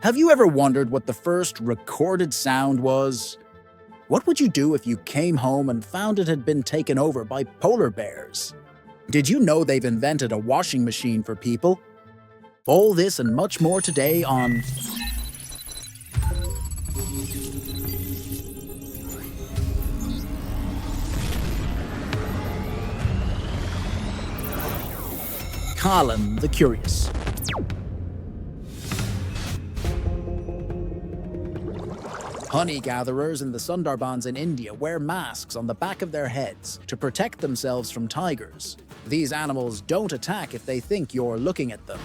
Have you ever wondered what the first recorded sound was? What would you do if you came home and found it had been taken over by polar bears? Did you know they've invented a washing machine for people? All this and much more today on Colin the Curious. Honey-gatherers in the Sundarbans in India wear masks on the back of their heads to protect themselves from tigers. These animals don't attack if they think you're looking at them.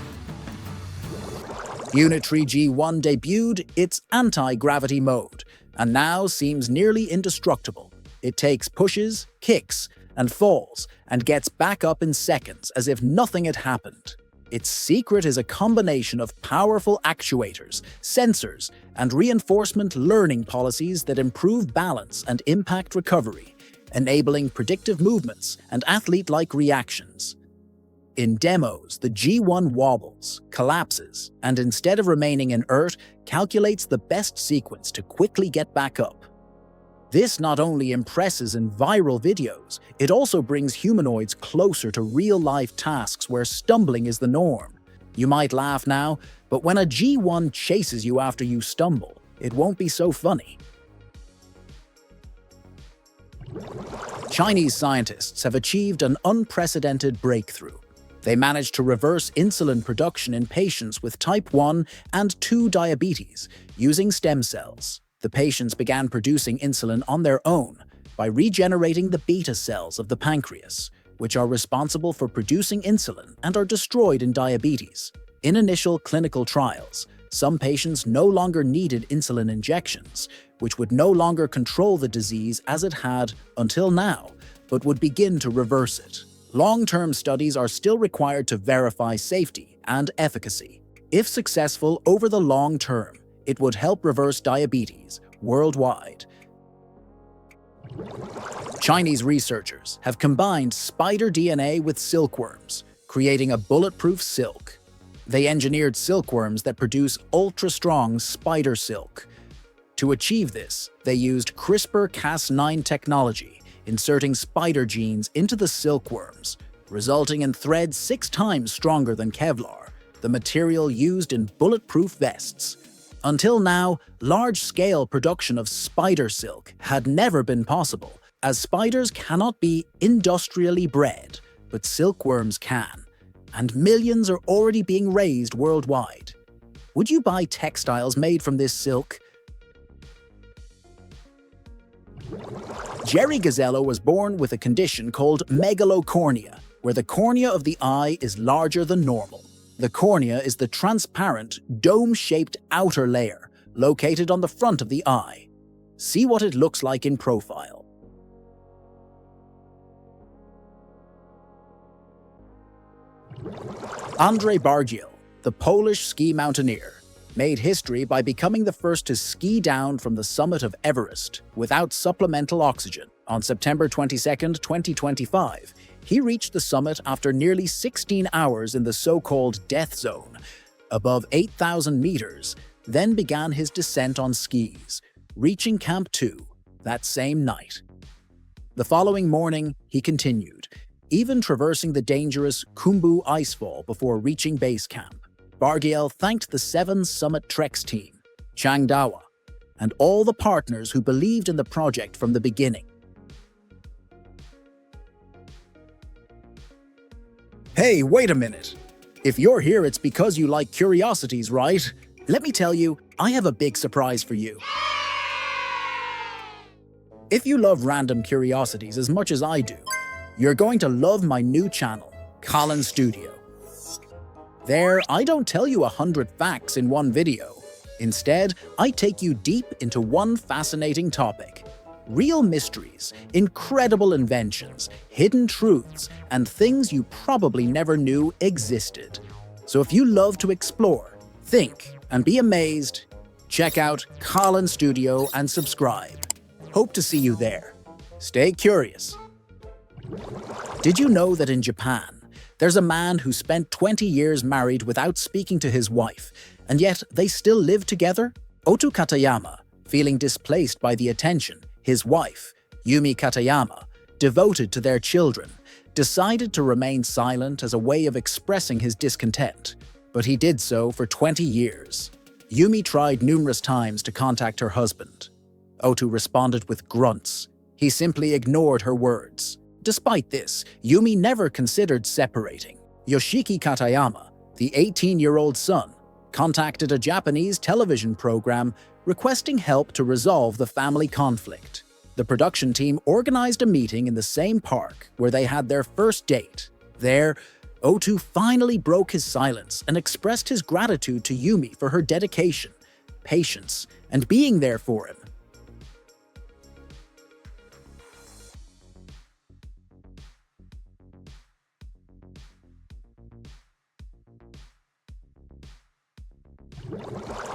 Unitree G1 debuted its anti-gravity mode, and now seems nearly indestructible. It takes pushes, kicks, and falls, and gets back up in seconds as if nothing had happened. Its secret is a combination of powerful actuators, sensors, and reinforcement learning policies that improve balance and impact recovery, enabling predictive movements and athlete-like reactions. In demos, the G1 wobbles, collapses, and instead of remaining inert, calculates the best sequence to quickly get back up. This not only impresses in viral videos, it also brings humanoids closer to real-life tasks where stumbling is the norm. You might laugh now, but when a G1 chases you after you stumble, it won't be so funny. Chinese scientists have achieved an unprecedented breakthrough. They managed to reverse insulin production in patients with type 1 and 2 diabetes using stem cells. The patients began producing insulin on their own by regenerating the beta cells of the pancreas, which are responsible for producing insulin and are destroyed in diabetes. In initial clinical trials, some patients no longer needed insulin injections, which would no longer control the disease as it had until now, but would begin to reverse it. Long-term studies are still required to verify safety and efficacy. If successful over the long term, it would help reverse diabetes worldwide. Chinese researchers have combined spider DNA with silkworms, creating a bulletproof silk. They engineered silkworms that produce ultra-strong spider silk. To achieve this, they used CRISPR-Cas9 technology, inserting spider genes into the silkworms, resulting in threads 6 times stronger than Kevlar, the material used in bulletproof vests. Until now, large-scale production of spider silk had never been possible, as spiders cannot be industrially bred, but silkworms can, and millions are already being raised worldwide. Would you buy textiles made from this silk? Jerry Gazello was born with a condition called megalocornea, where the cornea of the eye is larger than normal. The cornea is the transparent, dome-shaped outer layer located on the front of the eye. See what it looks like in profile. Andrzej Bargiel, the Polish ski mountaineer, made history by becoming the first to ski down from the summit of Everest without supplemental oxygen. On September 22, 2025, he reached the summit after nearly 16 hours in the so-called death zone, above 8,000 meters, then began his descent on skis, reaching Camp 2 that same night. The following morning, he continued, even traversing the dangerous Khumbu icefall before reaching base camp. Bargiel thanked the 7 Summit Treks team, Changdawa, and all the partners who believed in the project from the beginning. Hey, wait a minute. If you're here, it's because you like curiosities, right? Let me tell you, I have a big surprise for you. If you love random curiosities as much as I do, you're going to love my new channel, Colin Studio. There, I don't tell you 100 facts in one video. Instead, I take you deep into one fascinating topic. Real mysteries, incredible inventions, hidden truths, and things you probably never knew existed. So if you love to explore, think, and be amazed, check out Colin Studio and subscribe. Hope to see you there. Stay curious. Did you know that in Japan, there's a man who spent 20 years married without speaking to his wife, And yet they still live together? Otu Katayama, feeling displaced by the attention, his wife, Yumi Katayama, devoted to their children, decided to remain silent as a way of expressing his discontent, but he did so for 20 years. Yumi tried numerous times to contact her husband. Otu responded with grunts. He simply ignored her words. Despite this, Yumi never considered separating. Yoshiki Katayama, the 18-year-old son, contacted a Japanese television program requesting help to resolve the family conflict. The production team organized a meeting in the same park where they had their first date. There, Otu finally broke his silence and expressed his gratitude to Yumi for her dedication, patience, and being there for him.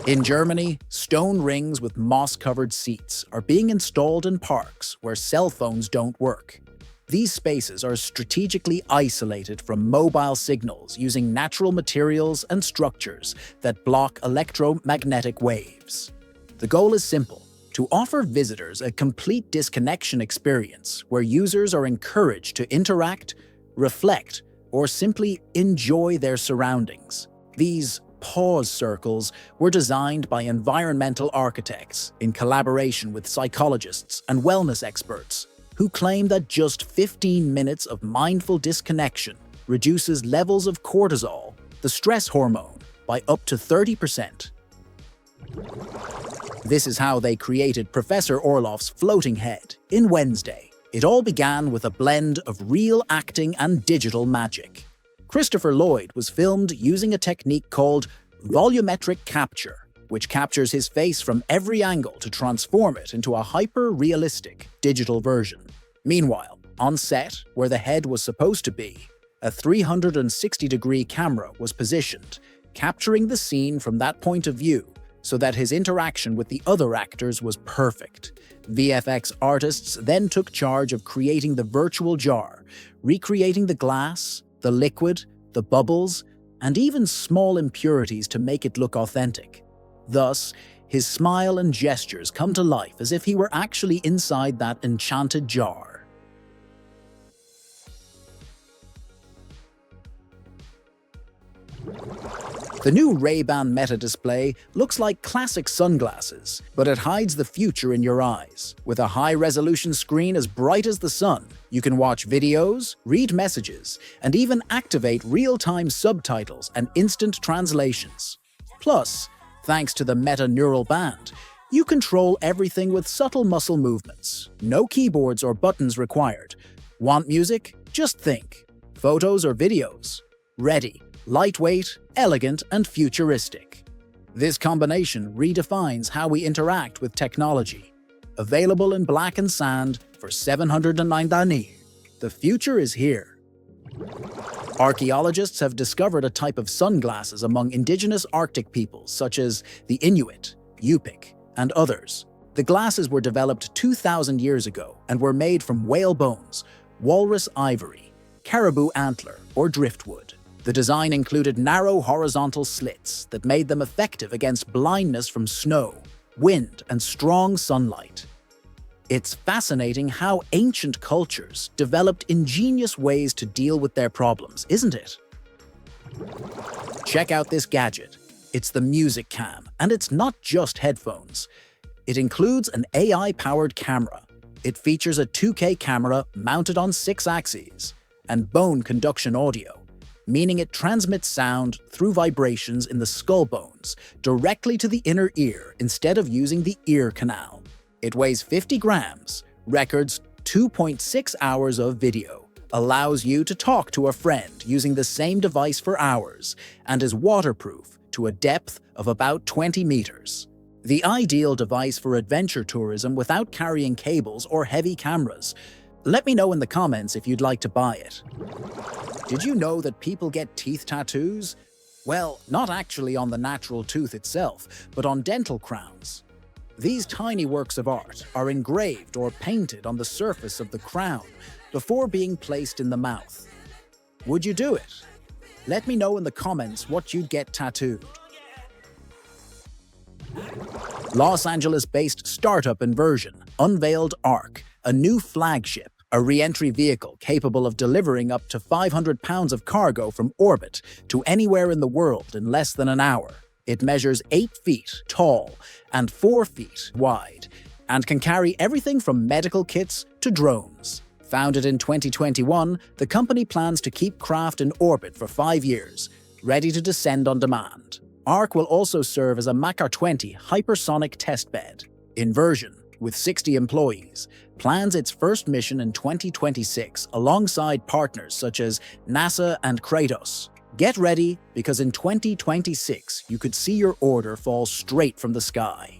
In Germany, stone rings with moss-covered seats are being installed in parks where cell phones don't work. These spaces are strategically isolated from mobile signals using natural materials and structures that block electromagnetic waves. The goal is simple: to offer visitors a complete disconnection experience where users are encouraged to interact, reflect, or simply enjoy their surroundings. These pause circles were designed by environmental architects in collaboration with psychologists and wellness experts who claim that just 15 minutes of mindful disconnection reduces levels of cortisol, the stress hormone, by up to 30%. This is how they created Professor Orloff's floating head in Wednesday. It all began with a blend of real acting and digital magic. Christopher Lloyd was filmed using a technique called volumetric capture, which captures his face from every angle to transform it into a hyper-realistic digital version. Meanwhile, on set, where the head was supposed to be, a 360-degree camera was positioned, capturing the scene from that point of view so that his interaction with the other actors was perfect. VFX artists then took charge of creating the virtual jar, recreating the glass, the liquid, the bubbles, and even small impurities to make it look authentic. Thus, his smile and gestures come to life as if he were actually inside that enchanted jar. The new Ray-Ban Meta display looks like classic sunglasses, but it hides the future in your eyes. With a high-resolution screen as bright as the sun, you can watch videos, read messages, and even activate real-time subtitles and instant translations. Plus, thanks to the Meta Neural Band, you control everything with subtle muscle movements. No keyboards or buttons required. Want music? Just think. Photos or videos? Ready. Lightweight, elegant, and futuristic. This combination redefines how we interact with technology. Available in black and sand for 709 dani. The future is here. Archaeologists have discovered a type of sunglasses among indigenous Arctic peoples such as the Inuit, Yupik, and others. The glasses were developed 2,000 years ago and were made from whale bones, walrus ivory, caribou antler, or driftwood. The design included narrow horizontal slits that made them effective against blindness from snow, wind, and strong sunlight. It's fascinating how ancient cultures developed ingenious ways to deal with their problems, isn't it? Check out this gadget. It's the Music Cam, and it's not just headphones. It includes an AI-powered camera. It features a 2K camera mounted on 6 axes and bone conduction audio, meaning it transmits sound through vibrations in the skull bones directly to the inner ear instead of using the ear canal. It weighs 50 grams, records 2.6 hours of video, allows you to talk to a friend using the same device for hours, and is waterproof to a depth of about 20 meters. The ideal device for adventure tourism without carrying cables or heavy cameras. Let me know in the comments if you'd like to buy it. Did you know that people get teeth tattoos? Well, not actually on the natural tooth itself, but on dental crowns. These tiny works of art are engraved or painted on the surface of the crown before being placed in the mouth. Would you do it? Let me know in the comments what you'd get tattooed. Los Angeles-based startup Inversion unveiled Ark, a new flagship, a re-entry vehicle capable of delivering up to 500 pounds of cargo from orbit to anywhere in the world in less than an hour. It measures 8 feet tall and 4 feet wide, and can carry everything from medical kits to drones. Founded in 2021, the company plans to keep craft in orbit for 5 years, ready to descend on demand. Ark will also serve as a Mach 20 hypersonic testbed. Inversion, with 60 employees, plans its first mission in 2026 alongside partners such as NASA and Kratos. Get ready, because in 2026 you could see your order fall straight from the sky.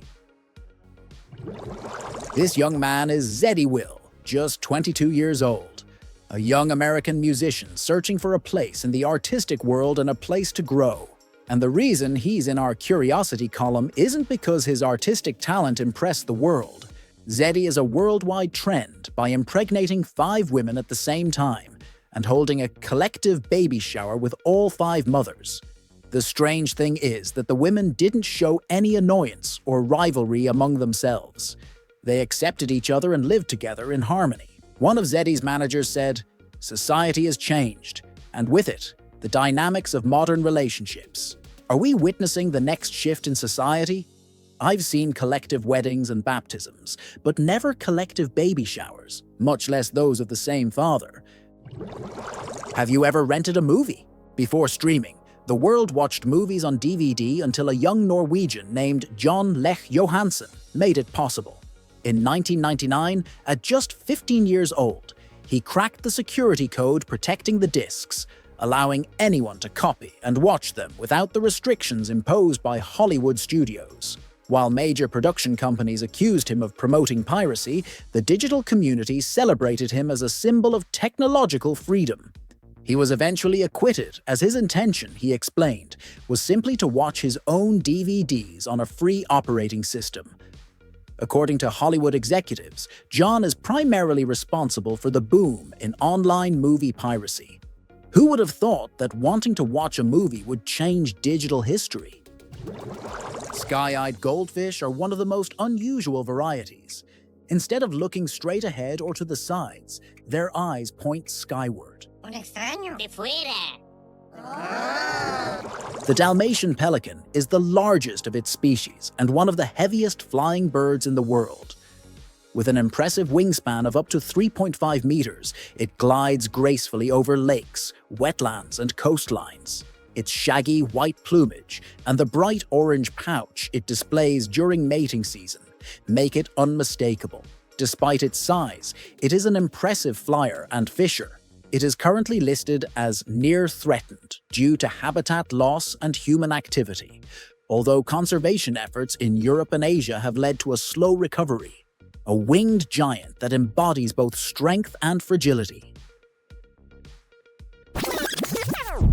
This young man is Zeddy Will, just 22 years old. A young American musician searching for a place in the artistic world and a place to grow. And the reason he's in our Curiosity column isn't because his artistic talent impressed the world. Zeddy is a worldwide trend by impregnating 5 women at the same time and holding a collective baby shower with all 5 mothers. The strange thing is that the women didn't show any annoyance or rivalry among themselves. They accepted each other and lived together in harmony. One of Zeddy's managers said, "Society has changed, and with it, the dynamics of modern relationships." Are we witnessing the next shift in society? I've seen collective weddings and baptisms, but never collective baby showers, much less those of the same father. Have you ever rented a movie? Before streaming, the world watched movies on DVD until a young Norwegian named John Lech Johansen made it possible. In 1999, at just 15 years old, he cracked the security code protecting the discs, allowing anyone to copy and watch them without the restrictions imposed by Hollywood studios. While major production companies accused him of promoting piracy, the digital community celebrated him as a symbol of technological freedom. He was eventually acquitted, as his intention, he explained, was simply to watch his own DVDs on a free operating system. According to Hollywood executives, John is primarily responsible for the boom in online movie piracy. Who would have thought that wanting to watch a movie would change digital history? Sky-eyed goldfish are one of the most unusual varieties. Instead of looking straight ahead or to the sides, their eyes point skyward. Un extraño de fuera. The Dalmatian pelican is the largest of its species and one of the heaviest flying birds in the world. With an impressive wingspan of up to 3.5 meters, it glides gracefully over lakes, wetlands, and coastlines. Its shaggy white plumage and the bright orange pouch it displays during mating season make it unmistakable. Despite its size, it is an impressive flyer and fisher. It is currently listed as near threatened due to habitat loss and human activity, although conservation efforts in Europe and Asia have led to a slow recovery. A winged giant that embodies both strength and fragility.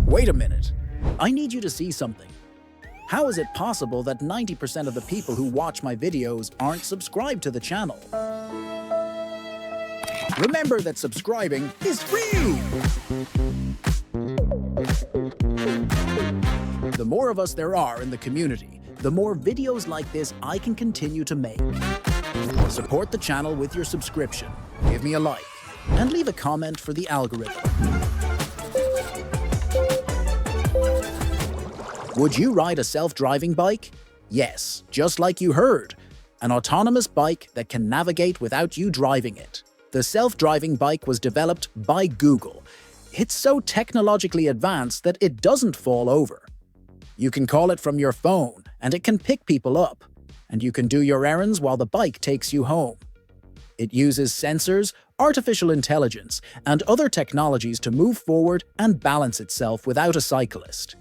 Wait a minute. I need you to see something. How is it possible that 90% of the people who watch my videos aren't subscribed to the channel? Remember that subscribing is free! The more of us there are in the community, the more videos like this I can continue to make. Support the channel with your subscription, give me a like, and leave a comment for the algorithm. Would you ride a self-driving bike? Yes, just like you heard. An autonomous bike that can navigate without you driving it. The self-driving bike was developed by Google. It's so technologically advanced that it doesn't fall over. You can call it from your phone, and it can pick people up. And you can do your errands while the bike takes you home. It uses sensors, artificial intelligence, and other technologies to move forward and balance itself without a cyclist.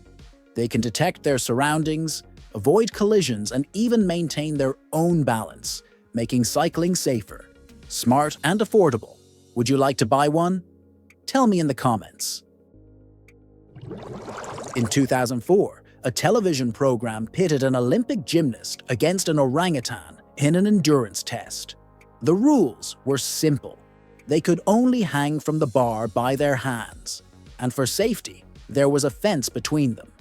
They can detect their surroundings, avoid collisions, and even maintain their own balance, making cycling safer, smart, and affordable. Would you like to buy one? Tell me in the comments. In 2004, a television program pitted an Olympic gymnast against an orangutan in an endurance test. The rules were simple. They could only hang from the bar by their hands, and for safety, there was a fence between them.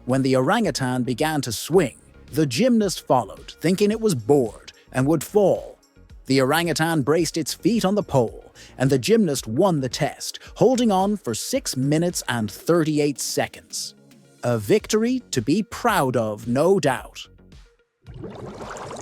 When the orangutan began to swing, The gymnast followed, thinking it was bored and would fall. The orangutan braced its feet on the pole, and the gymnast won the test, holding on for 6 minutes and 38 seconds. A victory to be proud of, no doubt.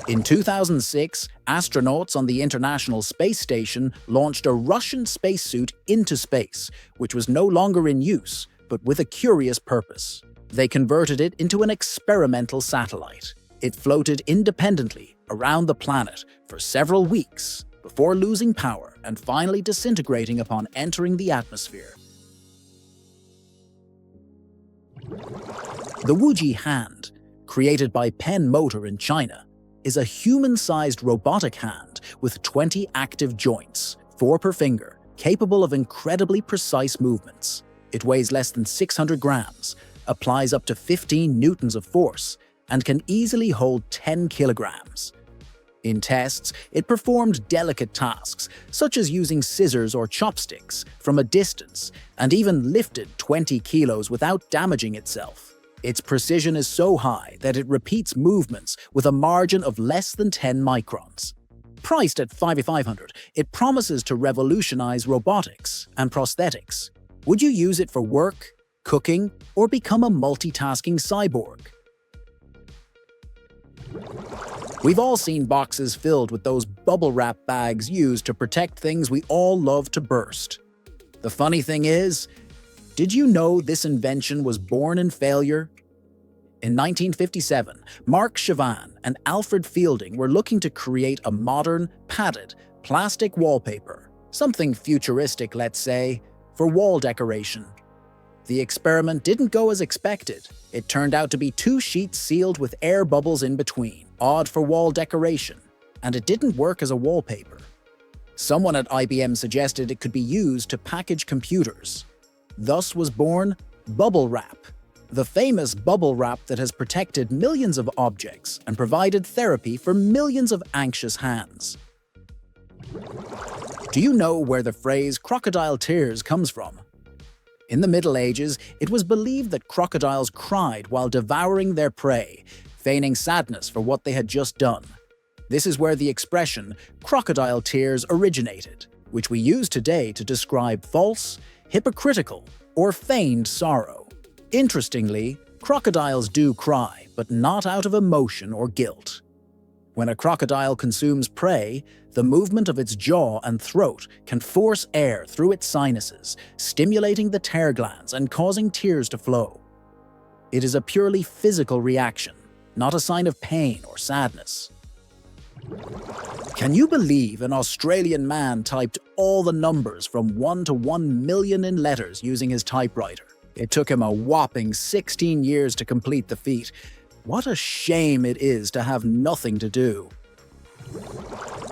In 2006, astronauts on the International Space Station launched a Russian spacesuit into space, which was no longer in use, but with a curious purpose. They converted it into an experimental satellite. It floated independently around the planet for several weeks before losing power and finally disintegrating upon entering the atmosphere. The Wuji hand, created by Pen Motor in China, is a human-sized robotic hand with 20 active joints, 4 per finger, capable of incredibly precise movements. It weighs less than 600 grams, applies up to 15 newtons of force, and can easily hold 10 kilograms. In tests, it performed delicate tasks, such as using scissors or chopsticks from a distance, and even lifted 20 kilos without damaging itself. Its precision is so high that it repeats movements with a margin of less than 10 microns. Priced at $5,500, it promises to revolutionize robotics and prosthetics. Would you use it for work, cooking, or become a multitasking cyborg? We've all seen boxes filled with those bubble wrap bags used to protect things we all love to burst. The funny thing is, did you know this invention was born in failure? In 1957, Mark Chavan and Alfred Fielding were looking to create a modern, padded, plastic wallpaper, something futuristic, let's say, for wall decoration. The experiment didn't go as expected. It turned out to be 2 sheets sealed with air bubbles in between, odd for wall decoration, and it didn't work as a wallpaper. Someone at IBM suggested it could be used to package computers. Thus was born bubble wrap, the famous bubble wrap that has protected millions of objects and provided therapy for millions of anxious hands. Do you know where the phrase crocodile tears comes from? In the Middle Ages, it was believed that crocodiles cried while devouring their prey, feigning sadness for what they had just done. This is where the expression crocodile tears originated, which we use today to describe false, hypocritical, or feigned sorrow. Interestingly, crocodiles do cry, but not out of emotion or guilt. When a crocodile consumes prey, the movement of its jaw and throat can force air through its sinuses, stimulating the tear glands and causing tears to flow. It is a purely physical reaction, not a sign of pain or sadness. Can you believe an Australian man typed all the numbers from 1 to 1 million in letters using his typewriter? It took him a whopping 16 years to complete the feat. What a shame it is to have nothing to do.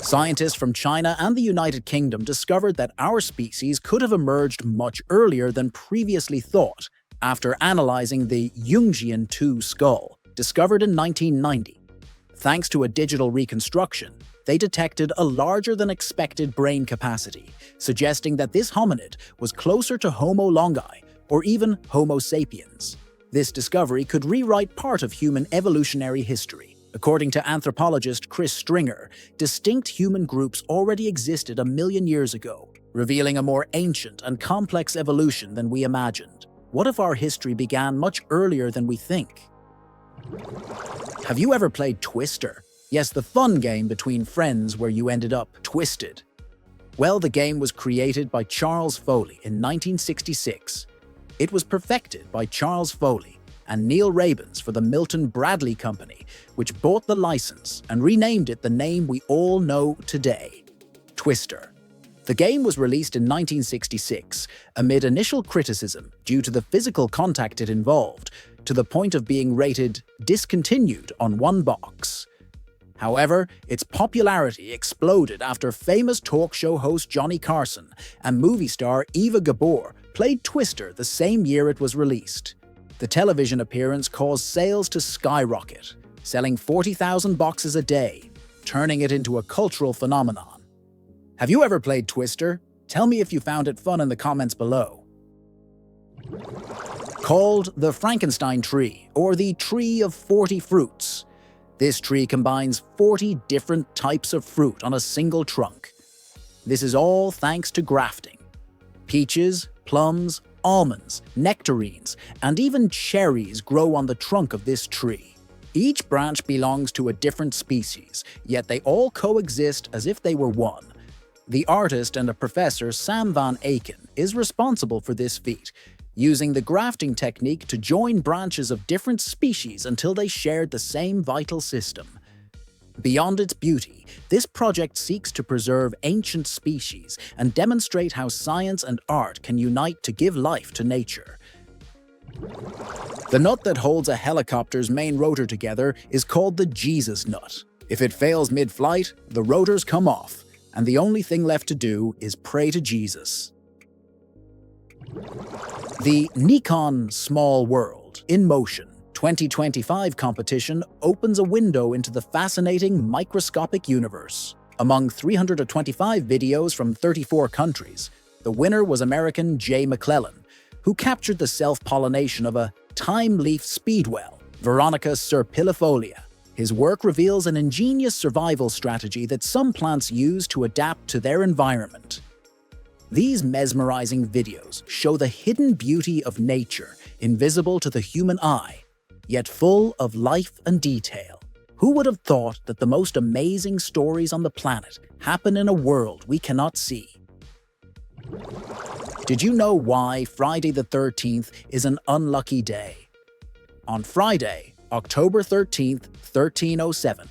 Scientists from China and the United Kingdom discovered that our species could have emerged much earlier than previously thought after analyzing the Jungian II skull, discovered in 1990. Thanks to a digital reconstruction, they detected a larger than expected brain capacity, suggesting that this hominid was closer to Homo longi or even Homo sapiens. This discovery could rewrite part of human evolutionary history. According to anthropologist Chris Stringer, distinct human groups already existed 1 million years ago, revealing a more ancient and complex evolution than we imagined. What if our history began much earlier than we think? Have you ever played Twister? Yes, the fun game between friends where you ended up twisted. Well, the game was created by Charles Foley in 1966. It was perfected by Charles Foley and Neil Rabins for the Milton Bradley Company, which bought the license and renamed it the name we all know today, Twister. The game was released in 1966 amid initial criticism due to the physical contact it involved, to the point of being rated discontinued on one box. However, its popularity exploded after famous talk show host Johnny Carson and movie star Eva Gabor played Twister the same year it was released. The television appearance caused sales to skyrocket, selling 40,000 boxes a day, turning it into a cultural phenomenon. Have you ever played Twister? Tell me if you found it fun in the comments below. Called the Frankenstein tree or the Tree of 40 Fruits, This tree combines 40 different types of fruit on a single trunk. This is all thanks to grafting. Peaches, plums, almonds, nectarines, and even cherries grow on the trunk of this tree. Each branch belongs to a different species, yet they all coexist as if they were one. The artist and a professor, Sam van Aken, is responsible for this feat, using the grafting technique to join branches of different species until they shared the same vital system. Beyond its beauty, this project seeks to preserve ancient species and demonstrate how science and art can unite to give life to nature. The nut that holds a helicopter's main rotor together is called the Jesus nut. If it fails mid-flight, the rotors come off, and the only thing left to do is pray to Jesus. The Nikon Small World in Motion 2025 competition opens a window into the fascinating microscopic universe. Among 325 videos from 34 countries, the winner was American Jay McClellan, who captured the self-pollination of a time-leaf speedwell, Veronica serpillifolia. His work reveals an ingenious survival strategy that some plants use to adapt to their environment. These mesmerizing videos show the hidden beauty of nature, invisible to the human eye, yet full of life and detail. Who would have thought that the most amazing stories on the planet happen in a world we cannot see? Did you know why Friday the 13th is an unlucky day? On Friday, October 13th, 1307,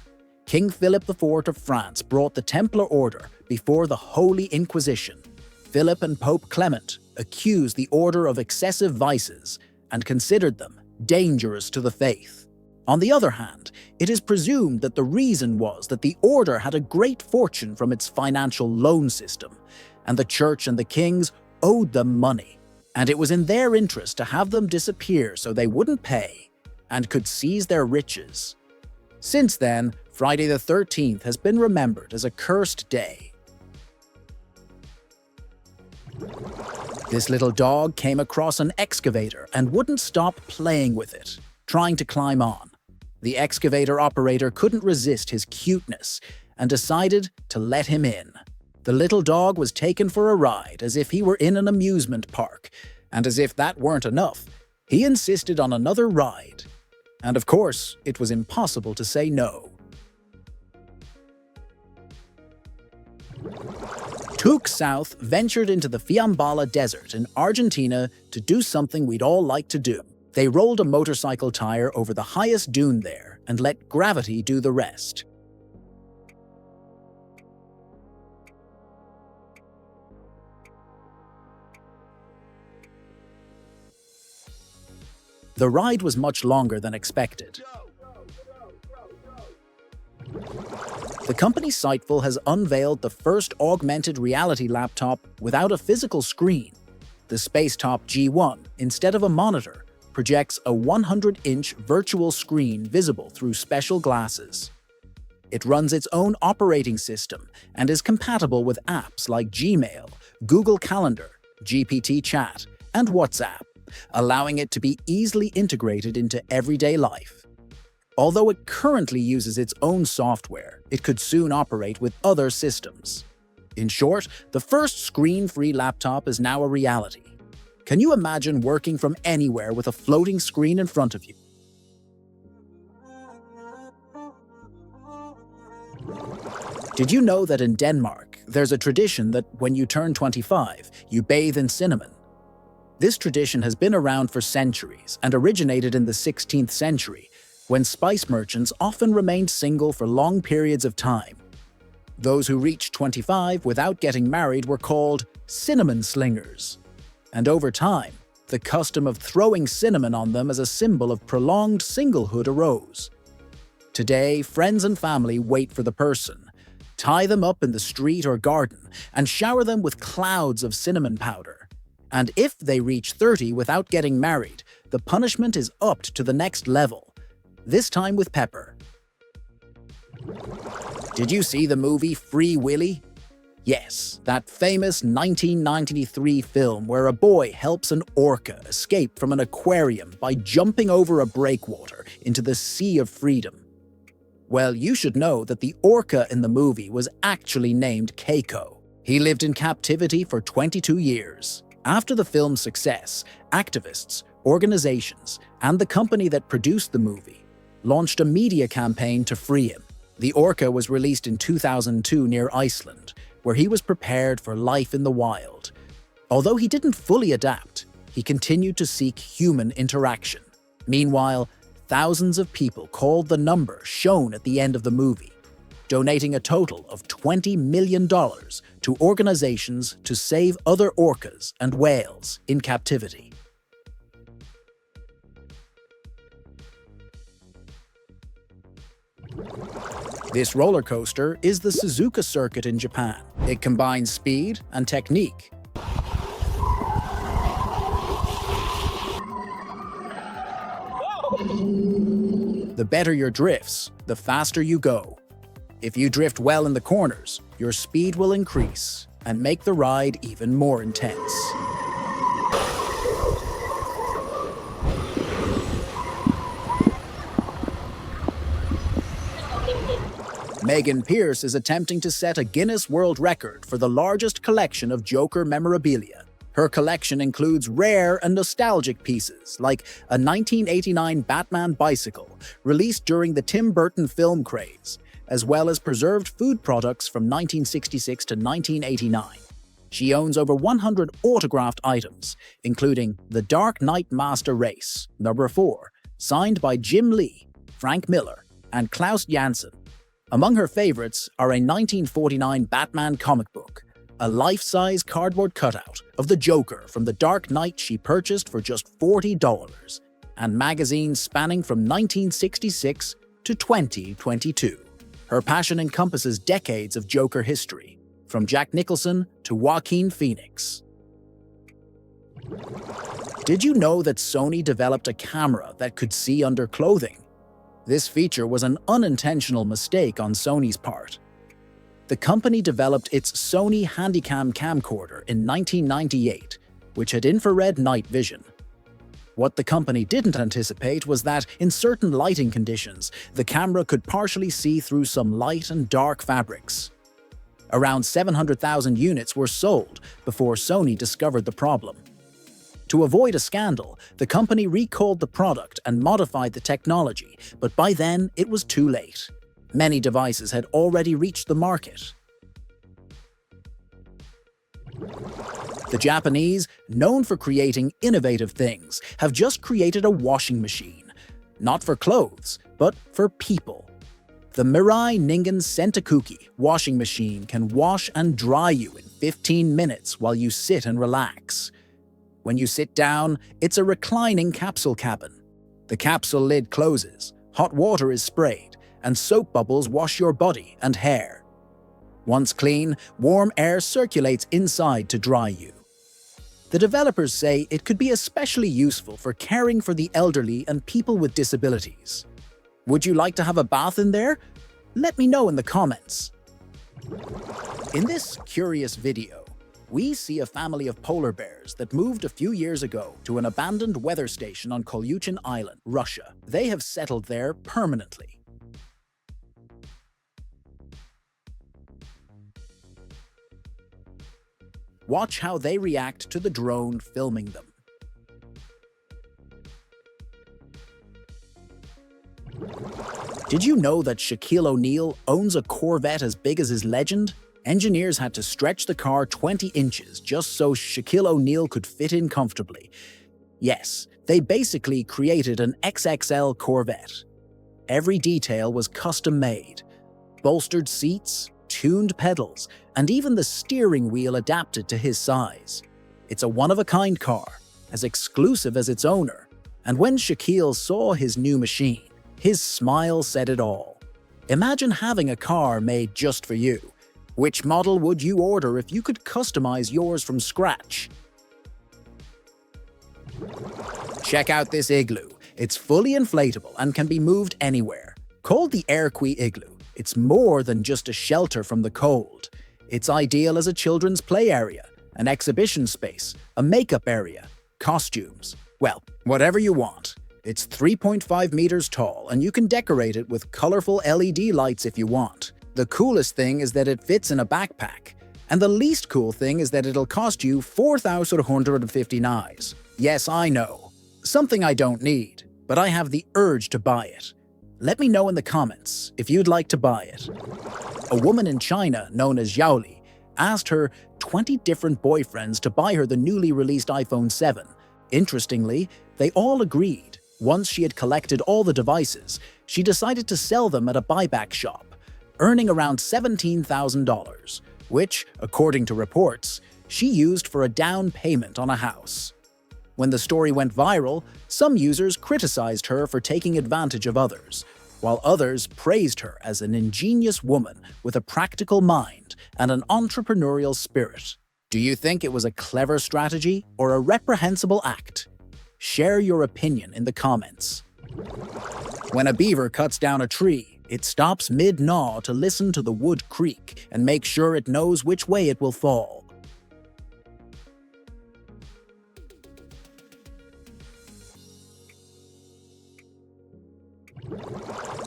King Philip IV of France brought the Templar Order before the Holy Inquisition. Philip and Pope Clement accused the order of excessive vices and considered them dangerous to the faith. On the other hand, it is presumed that the reason was that the order had a great fortune from its financial loan system, and the church and the kings owed them money, and it was in their interest to have them disappear so they wouldn't pay and could seize their riches. Since then, Friday the 13th has been remembered as a cursed day. This little dog came across an excavator and wouldn't stop playing with it, trying to climb on. The excavator operator couldn't resist his cuteness and decided to let him in. The little dog was taken for a ride as if he were in an amusement park, and as if that weren't enough, he insisted on another ride. And of course, it was impossible to say no. Tuk South ventured into the Fiambala Desert in Argentina to do something we'd all like to do. They rolled a motorcycle tire over the highest dune there and let gravity do the rest. The ride was much longer than expected. The company Sightful has unveiled the first augmented reality laptop without a physical screen. The Spacetop G1, instead of a monitor, projects a 100-inch virtual screen visible through special glasses. It runs its own operating system and is compatible with apps like Gmail, Google Calendar, GPT Chat, and WhatsApp, allowing it to be easily integrated into everyday life. Although it currently uses its own software, it could soon operate with other systems. In short, the first screen-free laptop is now a reality. Can you imagine working from anywhere with a floating screen in front of you? Did you know that in Denmark, there's a tradition that when you turn 25, you bathe in cinnamon? This tradition has been around for centuries and originated in the 16th century, when spice merchants often remained single for long periods of time. Those who reached 25 without getting married were called cinnamon slingers. And over time, the custom of throwing cinnamon on them as a symbol of prolonged singlehood arose. Today, friends and family wait for the person, tie them up in the street or garden, and shower them with clouds of cinnamon powder. And if they reach 30 without getting married, the punishment is upped to the next level, this time with pepper. Did you see the movie Free Willy? Yes, that famous 1993 film where a boy helps an orca escape from an aquarium by jumping over a breakwater into the sea of freedom. Well, you should know that the orca in the movie was actually named Keiko. He lived in captivity for 22 years. After the film's success, activists, organizations, and the company that produced the movie launched a media campaign to free him. The orca was released in 2002 near Iceland, where he was prepared for life in the wild. Although he didn't fully adapt, he continued to seek human interaction. Meanwhile, thousands of people called the number shown at the end of the movie, donating a total of $20 million to organizations to save other orcas and whales in captivity. This roller coaster is the Suzuka circuit in Japan. It combines speed and technique. The better your drifts, the faster you go. If you drift well in the corners, your speed will increase and make the ride even more intense. Megan Pierce is attempting to set a Guinness World Record for the largest collection of Joker memorabilia. Her collection includes rare and nostalgic pieces, like a 1989 Batman bicycle released during the Tim Burton film craze, as well as preserved food products from 1966 to 1989. She owns over 100 autographed items, including the Dark Knight Master Race, number 4, signed by Jim Lee, Frank Miller, and Klaus Janson. Among her favorites are a 1949 Batman comic book, a life-size cardboard cutout of the Joker from The Dark Knight she purchased for just $40, and magazines spanning from 1966 to 2022. Her passion encompasses decades of Joker history, from Jack Nicholson to Joaquin Phoenix. Did you know that Sony developed a camera that could see under clothing? This feature was an unintentional mistake on Sony's part. The company developed its Sony Handycam camcorder in 1998, which had infrared night vision. What the company didn't anticipate was that, in certain lighting conditions, the camera could partially see through some light and dark fabrics. Around 700,000 units were sold before Sony discovered the problem. To avoid a scandal, the company recalled the product and modified the technology, but by then it was too late. Many devices had already reached the market. The Japanese, known for creating innovative things, have just created a washing machine. Not for clothes, but for people. The Mirai Ningen Sentakuki washing machine can wash and dry you in 15 minutes while you sit and relax. When you sit down, it's a reclining capsule cabin. The capsule lid closes, hot water is sprayed, and soap bubbles wash your body and hair. Once clean, warm air circulates inside to dry you. The developers say it could be especially useful for caring for the elderly and people with disabilities. Would you like to have a bath in there? Let me know in the comments. In this curious video, we see a family of polar bears that moved a few years ago to an abandoned weather station on Kolyuchin Island, Russia. They have settled there permanently. Watch how they react to the drone filming them. Did you know that Shaquille O'Neal owns a Corvette as big as his legend? Engineers had to stretch the car 20 inches just so Shaquille O'Neal could fit in comfortably. Yes, they basically created an XXL Corvette. Every detail was custom-made. Bolstered seats, tuned pedals, and even the steering wheel adapted to his size. It's a one-of-a-kind car, as exclusive as its owner. And when Shaquille saw his new machine, his smile said it all. Imagine having a car made just for you. Which model would you order if you could customize yours from scratch? Check out this igloo. It's fully inflatable and can be moved anywhere. Called the Airqui Igloo, it's more than just a shelter from the cold. It's ideal as a children's play area, an exhibition space, a makeup area, costumes. Well, whatever you want. It's 3.5 meters tall, and you can decorate it with colorful LED lights if you want. The coolest thing is that it fits in a backpack. And the least cool thing is that it'll cost you 4,150 knives. Yes, I know. Something I don't need, but I have the urge to buy it. Let me know in the comments if you'd like to buy it. A woman in China known as Yaoli asked her 20 different boyfriends to buy her the newly released iPhone 7. Interestingly, they all agreed. Once she had collected all the devices, she decided to sell them at a buyback shop, earning around $17,000, which, according to reports, she used for a down payment on a house. When the story went viral, some users criticized her for taking advantage of others, while others praised her as an ingenious woman with a practical mind and an entrepreneurial spirit. Do you think it was a clever strategy or a reprehensible act? Share your opinion in the comments. When a beaver cuts down a tree, it stops mid-gnaw to listen to the wood creak and make sure it knows which way it will fall.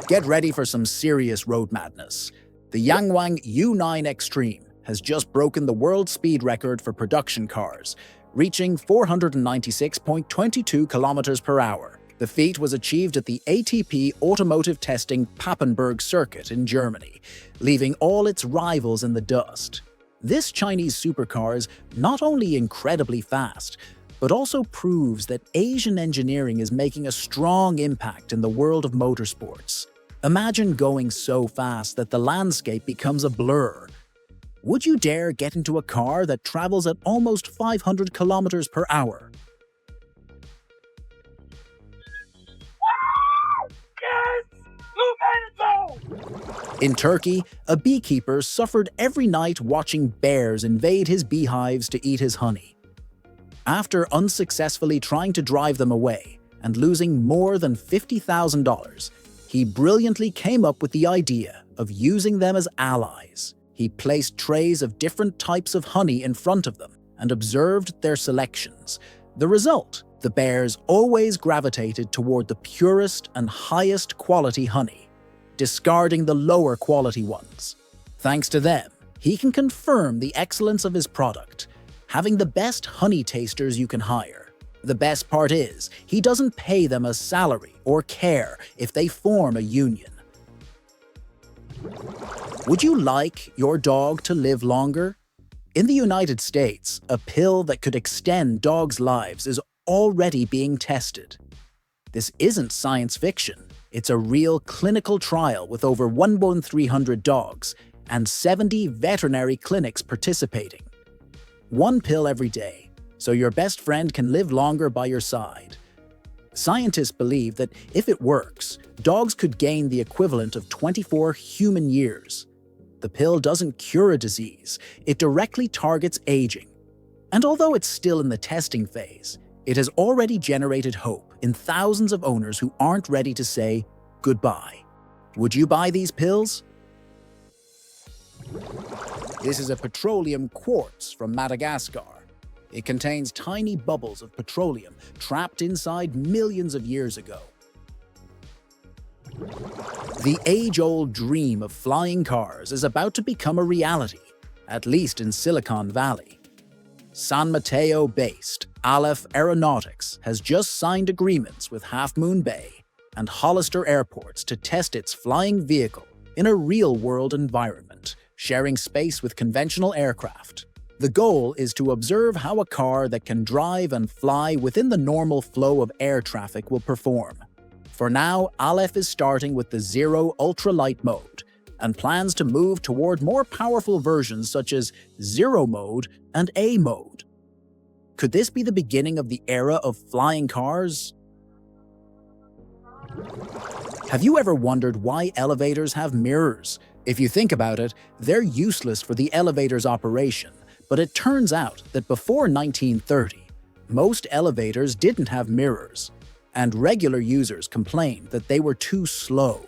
Get ready for some serious road madness. The Yangwang U9 Extreme has just broken the world speed record for production cars, reaching 496.22 kilometers per hour. The feat was achieved at the ATP Automotive Testing Papenburg circuit in Germany, leaving all its rivals in the dust. This Chinese supercar is not only incredibly fast, but also proves that Asian engineering is making a strong impact in the world of motorsports. Imagine going so fast that the landscape becomes a blur. Would you dare get into a car that travels at almost 500 kilometers per hour? In Turkey, a beekeeper suffered every night watching bears invade his beehives to eat his honey. After unsuccessfully trying to drive them away and losing more than $50,000, he brilliantly came up with the idea of using them as allies. He placed trays of different types of honey in front of them and observed their selections. The result: the bears always gravitated toward the purest and highest quality honey, discarding the lower quality ones. Thanks to them, he can confirm the excellence of his product, having the best honey tasters you can hire. The best part is, he doesn't pay them a salary or care if they form a union. Would you like your dog to live longer? In the United States, a pill that could extend dogs' lives is already being tested. This isn't science fiction. It's a real clinical trial with over 1,300 dogs and 70 veterinary clinics participating. One pill every day, so your best friend can live longer by your side. Scientists believe that if it works, dogs could gain the equivalent of 24 human years. The pill doesn't cure a disease, it directly targets aging. And although it's still in the testing phase, it has already generated hope in thousands of owners who aren't ready to say goodbye. Would you buy these pills? This is a petroleum quartz from Madagascar. It contains tiny bubbles of petroleum trapped inside millions of years ago. The age-old dream of flying cars is about to become a reality, at least in Silicon Valley. San Mateo-based Aleph Aeronautics has just signed agreements with Half Moon Bay and Hollister Airports to test its flying vehicle in a real-world environment, sharing space with conventional aircraft. The goal is to observe how a car that can drive and fly within the normal flow of air traffic will perform. For now, Aleph is starting with the Zero Ultralight mode and plans to move toward more powerful versions such as Zero mode and A mode. Could this be the beginning of the era of flying cars? Have you ever wondered why elevators have mirrors? If you think about it, they're useless for the elevator's operation, but it turns out that before 1930, most elevators didn't have mirrors, and regular users complained that they were too slow.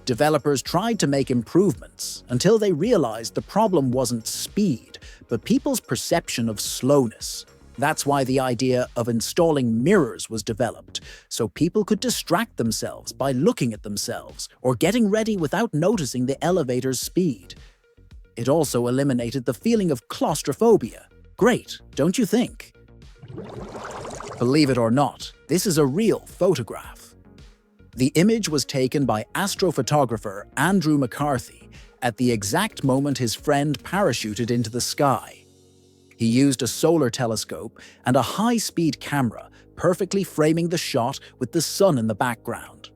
Developers tried to make improvements until they realized the problem wasn't speed, but people's perception of slowness. That's why the idea of installing mirrors was developed, so people could distract themselves by looking at themselves or getting ready without noticing the elevator's speed. It also eliminated the feeling of claustrophobia. Great, don't you think? Believe it or not, this is a real photograph. The image was taken by astrophotographer Andrew McCarthy at the exact moment his friend parachuted into the sky. He used a solar telescope and a high-speed camera, perfectly framing the shot with the sun in the background.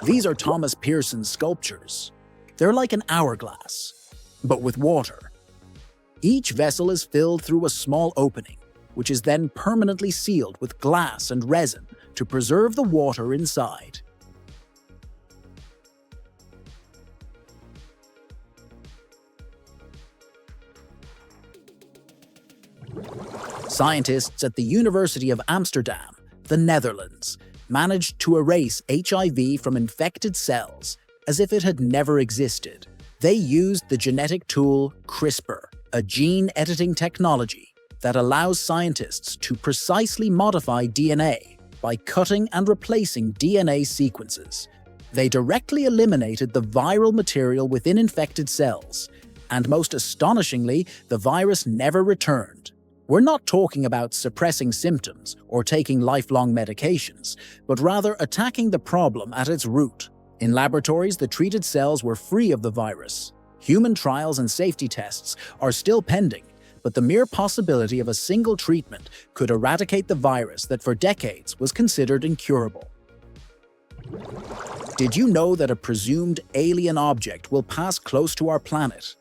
These are Thomas Pearson's sculptures. They're like an hourglass, but with water. Each vessel is filled through a small opening, which is then permanently sealed with glass and resin to preserve the water inside. Scientists at the University of Amsterdam, the Netherlands, managed to erase HIV from infected cells as if it had never existed. They used the genetic tool CRISPR, a gene-editing technology that allows scientists to precisely modify DNA by cutting and replacing DNA sequences. They directly eliminated the viral material within infected cells, and most astonishingly, the virus never returned. We're not talking about suppressing symptoms or taking lifelong medications, but rather attacking the problem at its root. In laboratories, the treated cells were free of the virus. Human trials and safety tests are still pending, but the mere possibility of a single treatment could eradicate the virus that for decades was considered incurable. Did you know that a presumed alien object will pass close to our planet?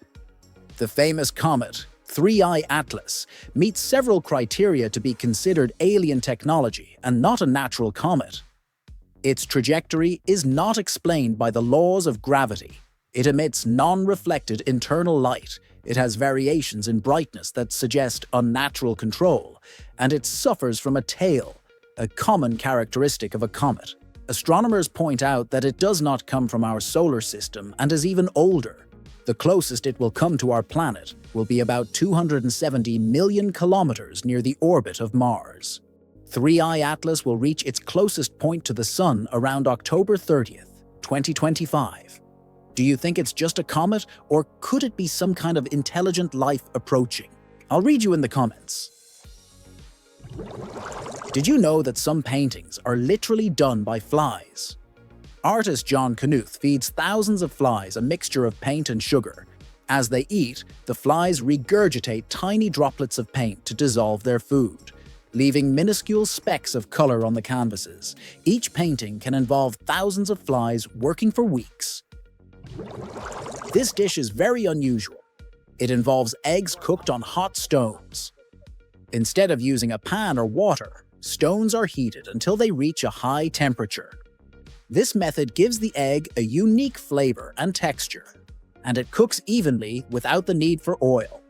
The famous comet 3I Atlas meets several criteria to be considered alien technology and not a natural comet. Its trajectory is not explained by the laws of gravity. It emits non-reflected internal light, it has variations in brightness that suggest unnatural control, and it suffers from a tail, a common characteristic of a comet. Astronomers point out that it does not come from our solar system and is even older. The closest it will come to our planet will be about 270 million kilometers near the orbit of Mars. 3I Atlas will reach its closest point to the Sun around October 30th, 2025. Do you think it's just a comet, or could it be some kind of intelligent life approaching? I'll read you in the comments. Did you know that some paintings are literally done by flies? Artist John Knuth feeds thousands of flies a mixture of paint and sugar. As they eat, the flies regurgitate tiny droplets of paint to dissolve their food, leaving minuscule specks of color on the canvases. Each painting can involve thousands of flies working for weeks. This dish is very unusual. It involves eggs cooked on hot stones. Instead of using a pan or water, stones are heated until they reach a high temperature. This method gives the egg a unique flavor and texture, and it cooks evenly without the need for oil.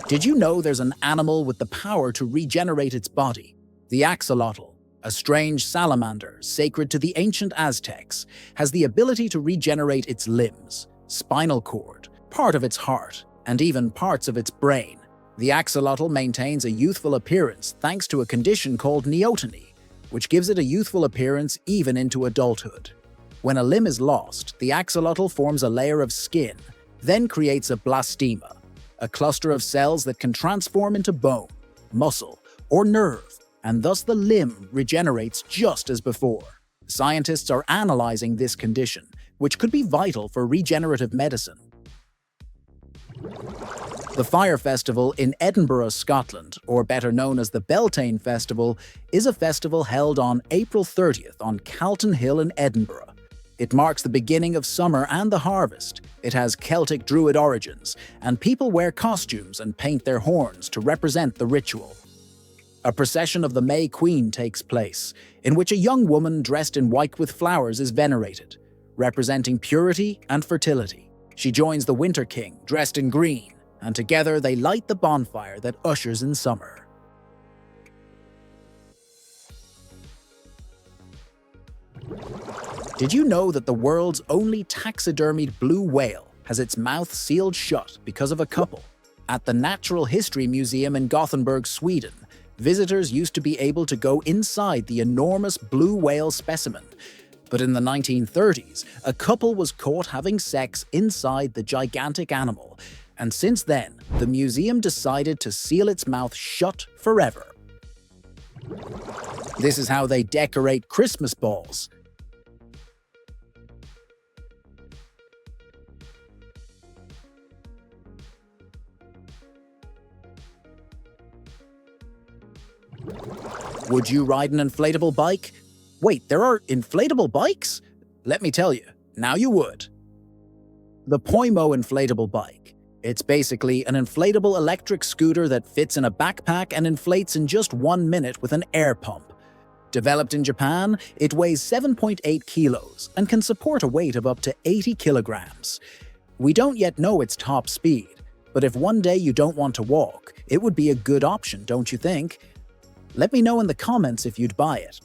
Did you know there's an animal with the power to regenerate its body? The axolotl, a strange salamander sacred to the ancient Aztecs, has the ability to regenerate its limbs, spinal cord, part of its heart, and even parts of its brain. The axolotl maintains a youthful appearance thanks to a condition called neoteny, which gives it a youthful appearance even into adulthood. When a limb is lost, the axolotl forms a layer of skin, then creates a blastema, a cluster of cells that can transform into bone, muscle, or nerve, and thus the limb regenerates just as before. Scientists are analyzing this condition, which could be vital for regenerative medicine. The Fire Festival in Edinburgh, Scotland, or better known as the Beltane Festival, is a festival held on April 30th on Calton Hill in Edinburgh. It marks the beginning of summer and the harvest. It has Celtic Druid origins, and people wear costumes and paint their horns to represent the ritual. A procession of the May Queen takes place, in which a young woman dressed in white with flowers is venerated, representing purity and fertility. She joins the Winter King, dressed in green, and together they light the bonfire that ushers in summer. Did you know that the world's only taxidermied blue whale has its mouth sealed shut because of a couple. At the Natural History Museum in Gothenburg, Sweden, visitors used to be able to go inside the enormous blue whale specimen. But in the 1930s, a couple was caught having sex inside the gigantic animal, and since then, the museum decided to seal its mouth shut forever. This is how they decorate Christmas balls. Would you ride an inflatable bike? Wait, there are inflatable bikes? Let me tell you, now you would. The Poimo inflatable bike. It's basically an inflatable electric scooter that fits in a backpack and inflates in just 1 minute with an air pump. Developed in Japan, it weighs 7.8 kilos and can support a weight of up to 80 kilograms. We don't yet know its top speed, but if one day you don't want to walk, it would be a good option, don't you think? Let me know in the comments if you'd buy it.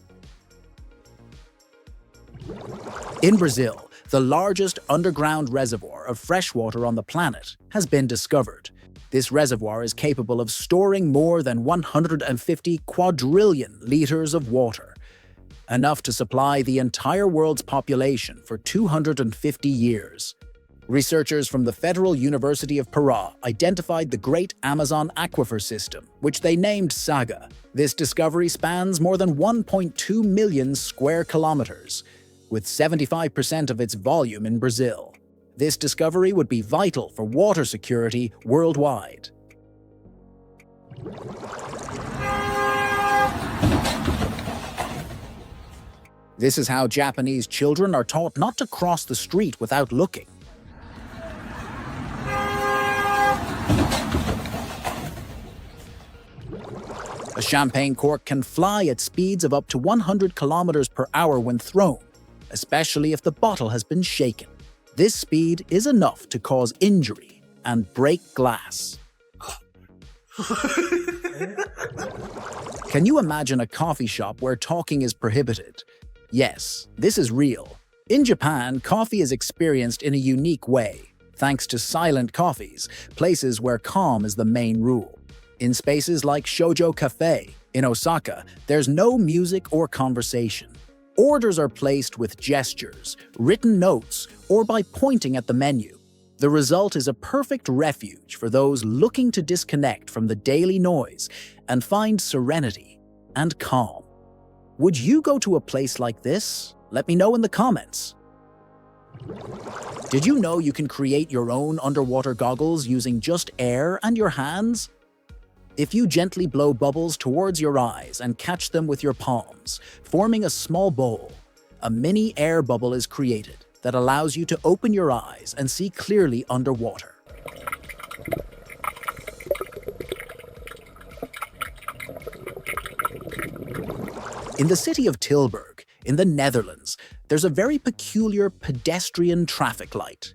In Brazil, the largest underground reservoir of freshwater on the planet has been discovered. This reservoir is capable of storing more than 150 quadrillion liters of water, enough to supply the entire world's population for 250 years. Researchers from the Federal University of Pará identified the Great Amazon Aquifer System, which they named Saga. This discovery spans more than 1.2 million square kilometers, with 75% of its volume in Brazil. This discovery would be vital for water security worldwide. This is how Japanese children are taught not to cross the street without looking. A champagne cork can fly at speeds of up to 100 kilometers per hour when thrown, especially if the bottle has been shaken. This speed is enough to cause injury and break glass. Can you imagine a coffee shop where talking is prohibited? Yes, this is real. In Japan, coffee is experienced in a unique way, thanks to silent coffees, places where calm is the main rule. In spaces like Shoujo Cafe in Osaka, there's no music or conversation. Orders are placed with gestures, written notes, or by pointing at the menu. The result is a perfect refuge for those looking to disconnect from the daily noise and find serenity and calm. Would you go to a place like this? Let me know in the comments. Did you know you can create your own underwater goggles using just air and your hands? If you gently blow bubbles towards your eyes and catch them with your palms, forming a small bowl, a mini air bubble is created that allows you to open your eyes and see clearly underwater. In the city of Tilburg, in the Netherlands, there's a very peculiar pedestrian traffic light.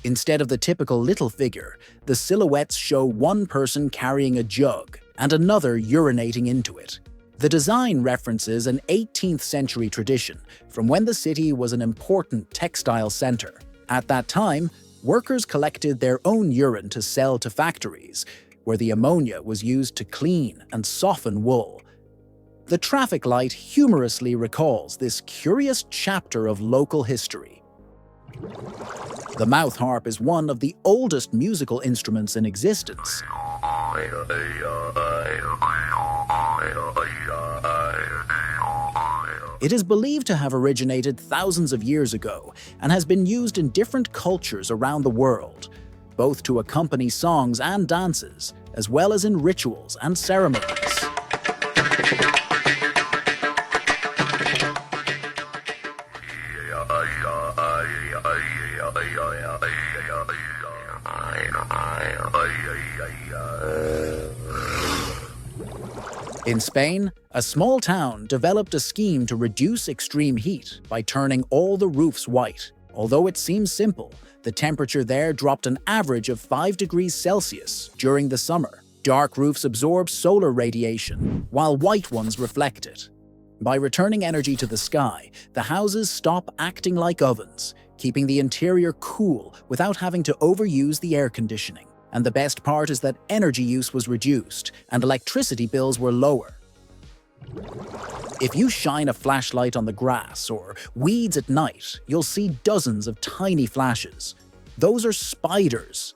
Instead of the typical little figure, the silhouettes show one person carrying a jug and another urinating into it. The design references an 18th century tradition from when the city was an important textile center. At that time, workers collected their own urine to sell to factories, where the ammonia was used to clean and soften wool. The traffic light humorously recalls this curious chapter of local history. The mouth harp is one of the oldest musical instruments in existence. It is believed to have originated thousands of years ago and has been used in different cultures around the world, both to accompany songs and dances, as well as in rituals and ceremonies. In Spain, a small town developed a scheme to reduce extreme heat by turning all the roofs white. Although it seems simple, the temperature there dropped an average of 5 degrees Celsius during the summer. Dark roofs absorb solar radiation, while white ones reflect it. By returning energy to the sky, the houses stop acting like ovens, keeping the interior cool without having to overuse the air conditioning. And the best part is that energy use was reduced and electricity bills were lower. If you shine a flashlight on the grass or weeds at night, you'll see dozens of tiny flashes. Those are spiders.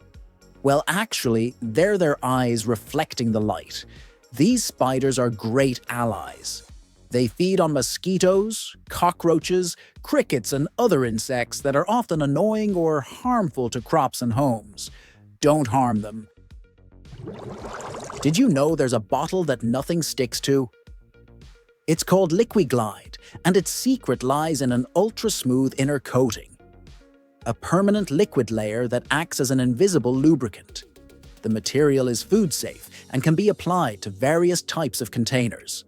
Well, actually, they're their eyes reflecting the light. These spiders are great allies. They feed on mosquitoes, cockroaches, crickets, and other insects that are often annoying or harmful to crops and homes. Don't harm them. Did you know there's a bottle that nothing sticks to? It's called Liquiglide, and its secret lies in an ultra-smooth inner coating, a permanent liquid layer that acts as an invisible lubricant. The material is food-safe and can be applied to various types of containers.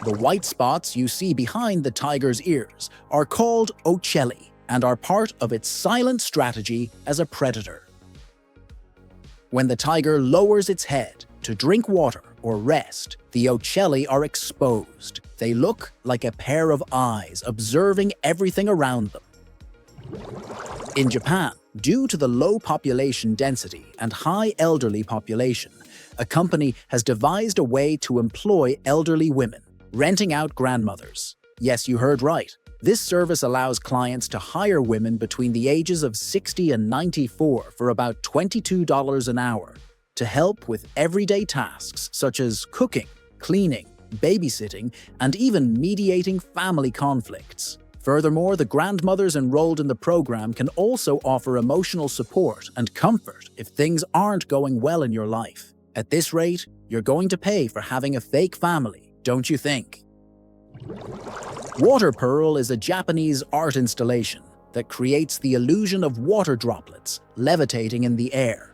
The white spots you see behind the tiger's ears are called ocelli and are part of its silent strategy as a predator. When the tiger lowers its head to drink water or rest, the ocelli are exposed. They look like a pair of eyes observing everything around them. In Japan, due to the low population density and high elderly population, a company has devised a way to employ elderly women, renting out grandmothers. Yes, you heard right. This service allows clients to hire women between the ages of 60 and 94 for about $22 an hour to help with everyday tasks such as cooking, cleaning, babysitting, and even mediating family conflicts. Furthermore, the grandmothers enrolled in the program can also offer emotional support and comfort if things aren't going well in your life. At this rate, you're going to pay for having a fake family, don't you think? Water pearl is a Japanese art installation that creates the illusion of water droplets levitating in the air.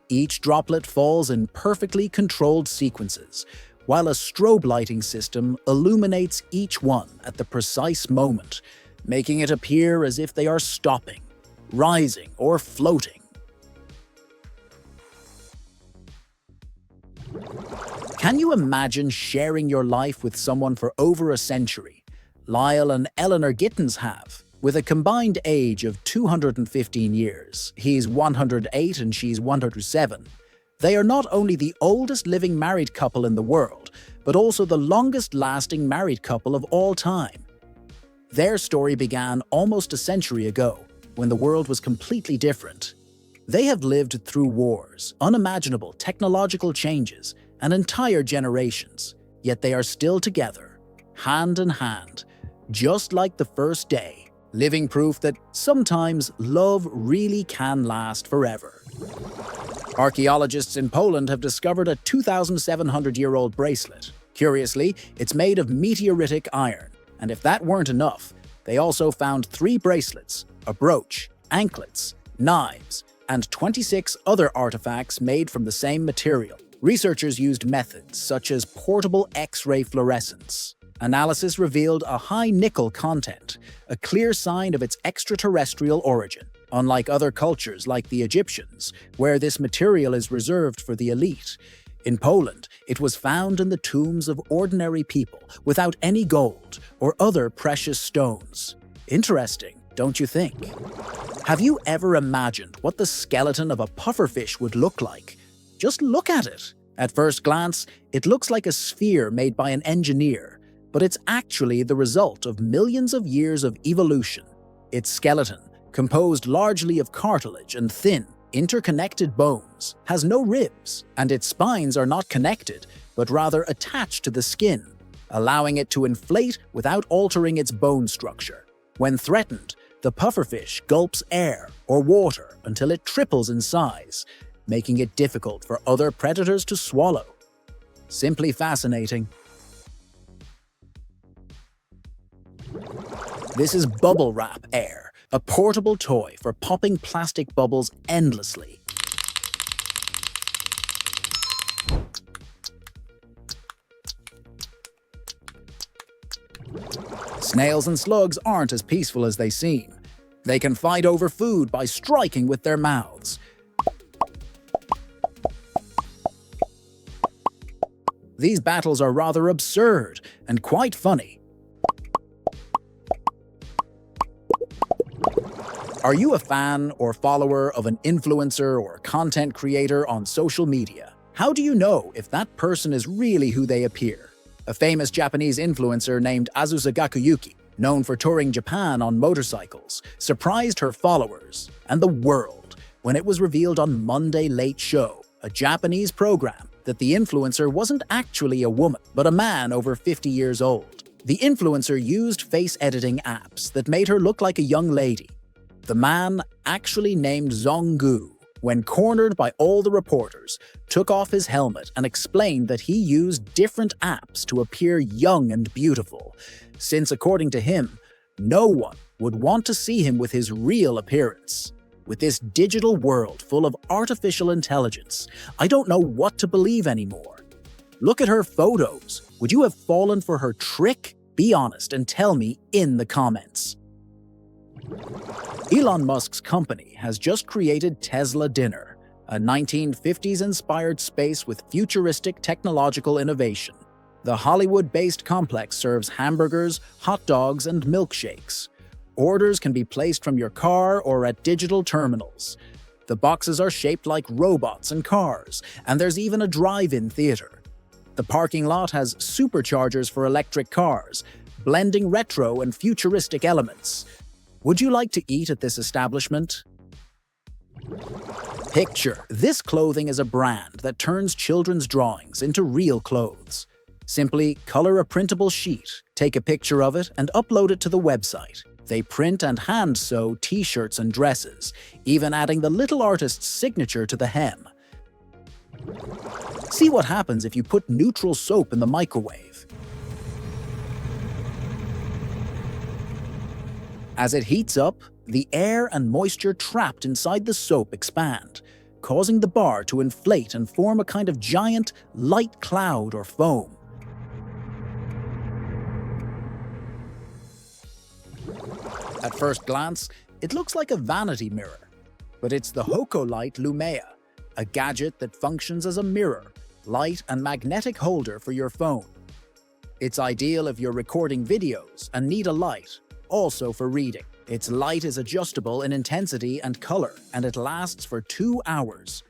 Each droplet falls in perfectly controlled sequences, while a strobe lighting system illuminates each one at the precise moment, making it appear as if they are stopping, rising, or floating. Can you imagine sharing your life with someone for over a century? Lyle and Eleanor Gittins have, with a combined age of 215 years. He's 108 and she's 107. They are not only the oldest living married couple in the world, but also the longest-lasting married couple of all time. Their story began almost a century ago, when the world was completely different. They have lived through wars, unimaginable technological changes, and entire generations, yet they are still together, hand in hand, just like the first day, living proof that sometimes love really can last forever. Archaeologists in Poland have discovered a 2,700-year-old bracelet. Curiously, it's made of meteoritic iron, and if that weren't enough, they also found 3 bracelets, a brooch, anklets, knives, and 26 other artifacts made from the same material. Researchers used methods such as portable X-ray fluorescence. Analysis revealed a high nickel content, a clear sign of its extraterrestrial origin. Unlike other cultures like the Egyptians, where this material is reserved for the elite, in Poland, it was found in the tombs of ordinary people without any gold or other precious stones. Interesting, don't you think? Have you ever imagined what the skeleton of a pufferfish would look like? Just look at it. At first glance, it looks like a sphere made by an engineer, but it's actually the result of millions of years of evolution. Its skeleton, composed largely of cartilage and thin, interconnected bones, has no ribs, and its spines are not connected, but rather attached to the skin, allowing it to inflate without altering its bone structure. When threatened, the pufferfish gulps air or water until it triples in size, making it difficult for other predators to swallow. Simply fascinating. This is Bubble Wrap Air, a portable toy for popping plastic bubbles endlessly. Snails and slugs aren't as peaceful as they seem. They can fight over food by striking with their mouths. These battles are rather absurd and quite funny. Are you a fan or follower of an influencer or content creator on social media? How do you know if that person is really who they appear? A famous Japanese influencer named Azusa Gakuyuki, known for touring Japan on motorcycles, surprised her followers and the world when it was revealed on Monday Late Show, a Japanese program, that the influencer wasn't actually a woman, but a man over 50 years old. The influencer used face editing apps that made her look like a young lady. The man, actually named Zongu, when cornered by all the reporters, took off his helmet and explained that he used different apps to appear young and beautiful, since according to him, no one would want to see him with his real appearance. With this digital world full of artificial intelligence, I don't know what to believe anymore. Look at her photos. Would you have fallen for her trick? Be honest and tell me in the comments. Elon Musk's company has just created Tesla Dinner, a 1950s-inspired space with futuristic technological innovation. The Hollywood-based complex serves hamburgers, hot dogs, and milkshakes. Orders can be placed from your car or at digital terminals. The boxes are shaped like robots and cars, and there's even a drive-in theater. The parking lot has superchargers for electric cars, blending retro and futuristic elements. Would you like to eat at this establishment? Picture. This clothing is a brand that turns children's drawings into real clothes. Simply color a printable sheet, take a picture of it, and upload it to the website. They print and hand-sew t-shirts and dresses, even adding the little artist's signature to the hem. See what happens if you put neutral soap in the microwave. As it heats up, the air and moisture trapped inside the soap expand, causing the bar to inflate and form a kind of giant, light cloud or foam. At first glance, it looks like a vanity mirror, but it's the Hocolight Lumea, a gadget that functions as a mirror, light, and magnetic holder for your phone. It's ideal if you're recording videos and need a light, also for reading. Its light is adjustable in intensity and color, and it lasts for 2 hours.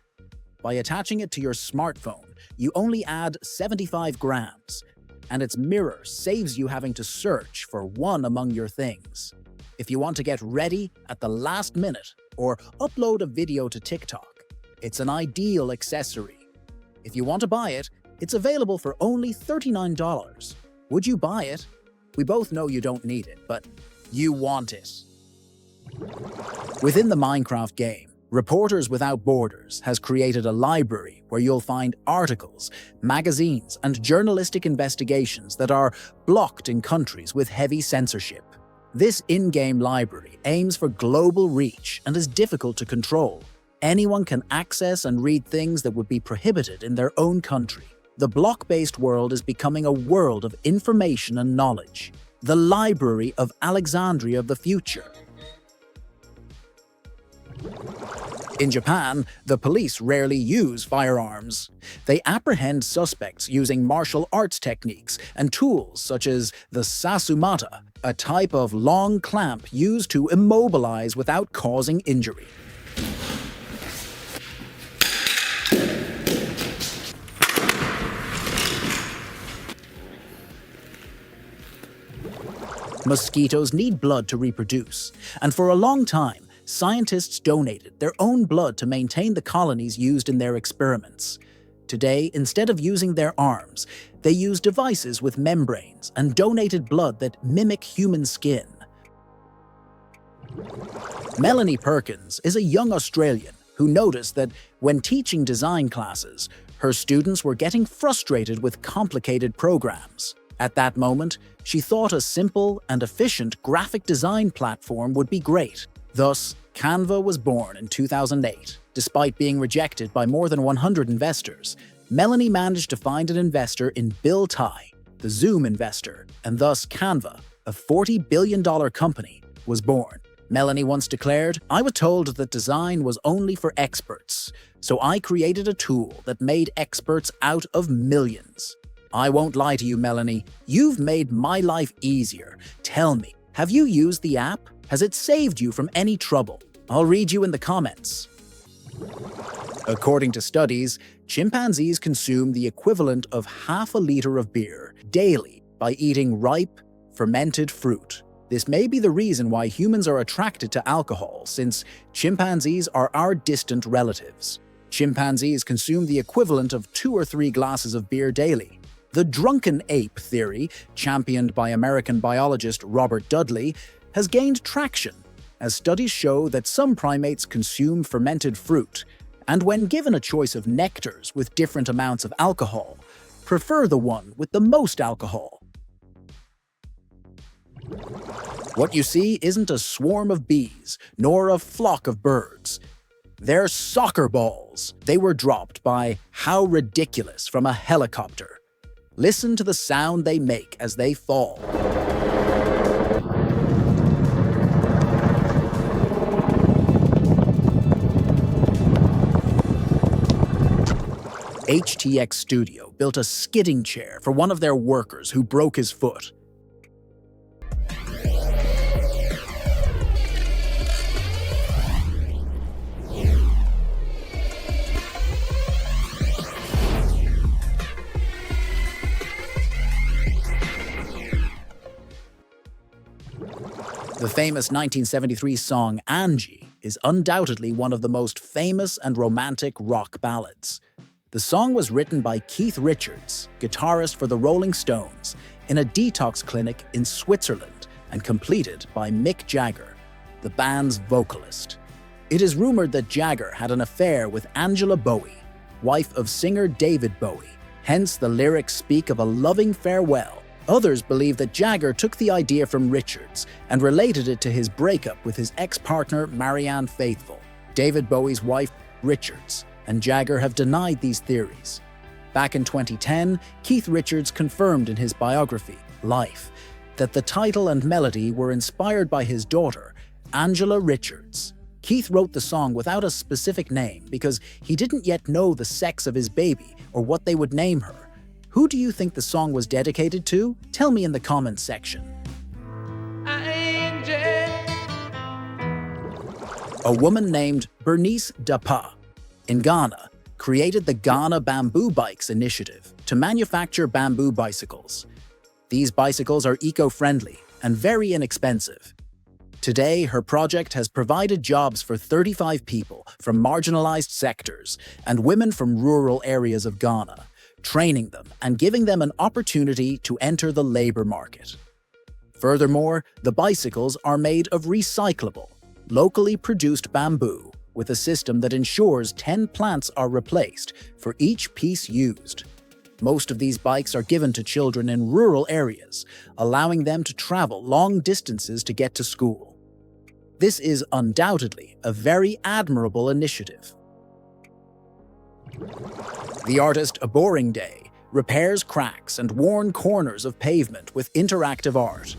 By attaching it to your smartphone, you only add 75 grams, and its mirror saves you having to search for one among your things. If you want to get ready at the last minute or upload a video to TikTok, it's an ideal accessory. If you want to buy it, it's available for only $39. Would you buy it? We both know you don't need it, but you want it. Within the Minecraft game, Reporters Without Borders has created a library where you'll find articles, magazines, and journalistic investigations that are blocked in countries with heavy censorship. This in-game library aims for global reach and is difficult to control. Anyone can access and read things that would be prohibited in their own country. The block-based world is becoming a world of information and knowledge. The Library of Alexandria of the Future. In Japan, the police rarely use firearms. They apprehend suspects using martial arts techniques and tools such as the sasumata, a type of long clamp used to immobilize without causing injury. Mosquitoes need blood to reproduce, and for a long time, scientists donated their own blood to maintain the colonies used in their experiments. Today, instead of using their arms, they use devices with membranes and donated blood that mimic human skin. Melanie Perkins is a young Australian who noticed that when teaching design classes, her students were getting frustrated with complicated programs. At that moment, she thought a simple and efficient graphic design platform would be great. Thus, Canva was born in 2008. Despite being rejected by more than 100 investors, Melanie managed to find an investor in Bill Tai, the Zoom investor, and thus Canva, a $40 billion company, was born. Melanie once declared, "I was told that design was only for experts, so I created a tool that made experts out of millions." I won't lie to you, Melanie. You've made my life easier. Tell me, have you used the app? Has it saved you from any trouble? I'll read you in the comments. According to studies, chimpanzees consume the equivalent of half a liter of beer daily by eating ripe, fermented fruit. This may be the reason why humans are attracted to alcohol, since chimpanzees are our distant relatives. Chimpanzees consume the equivalent of 2 or 3 glasses of beer daily. The drunken ape theory, championed by American biologist Robert Dudley, has gained traction, as studies show that some primates consume fermented fruit, and when given a choice of nectars with different amounts of alcohol, prefer the one with the most alcohol. What you see isn't a swarm of bees, nor a flock of birds. They're soccer balls. They were dropped by How Ridiculous from a helicopter. Listen to the sound they make as they fall. HTX Studio built a skidding chair for one of their workers who broke his foot. The famous 1973 song Angie is undoubtedly one of the most famous and romantic rock ballads. The song was written by Keith Richards, guitarist for the Rolling Stones, in a detox clinic in Switzerland and completed by Mick Jagger, the band's vocalist. It is rumored that Jagger had an affair with Angela Bowie, wife of singer David Bowie, hence the lyrics speak of a loving farewell. Others believe that Jagger took the idea from Richards and related it to his breakup with his ex-partner Marianne Faithfull. David Bowie's wife, Richards, and Jagger have denied these theories. Back in 2010, Keith Richards confirmed in his biography, Life, that the title and melody were inspired by his daughter, Angela Richards. Keith wrote the song without a specific name because he didn't yet know the sex of his baby or what they would name her. Who do you think the song was dedicated to? Tell me in the comments section. A woman named Bernice Dapa in Ghana created the Ghana Bamboo Bikes initiative to manufacture bamboo bicycles. These bicycles are eco-friendly and very inexpensive. Today, her project has provided jobs for 35 people from marginalized sectors and women from rural areas of Ghana, training them and giving them an opportunity to enter the labor market. Furthermore, the bicycles are made of recyclable, locally produced bamboo with a system that ensures 10 plants are replaced for each piece used. Most of these bikes are given to children in rural areas, allowing them to travel long distances to get to school. This is undoubtedly a very admirable initiative. The artist A Boring Day repairs cracks and worn corners of pavement with interactive art.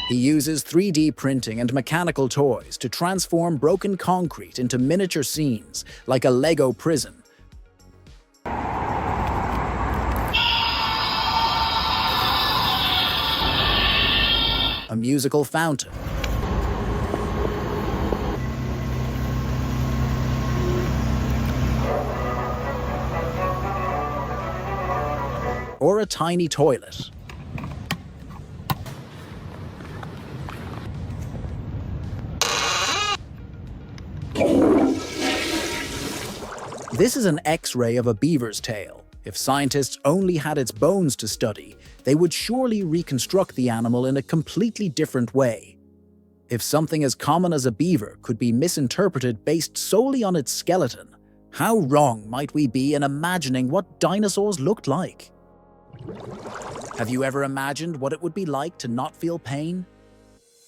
He uses 3D printing and mechanical toys to transform broken concrete into miniature scenes, like a Lego prison. A musical fountain. Or a tiny toilet. This is an X-ray of a beaver's tail. If scientists only had its bones to study, they would surely reconstruct the animal in a completely different way. If something as common as a beaver could be misinterpreted based solely on its skeleton, how wrong might we be in imagining what dinosaurs looked like? Have you ever imagined what it would be like to not feel pain?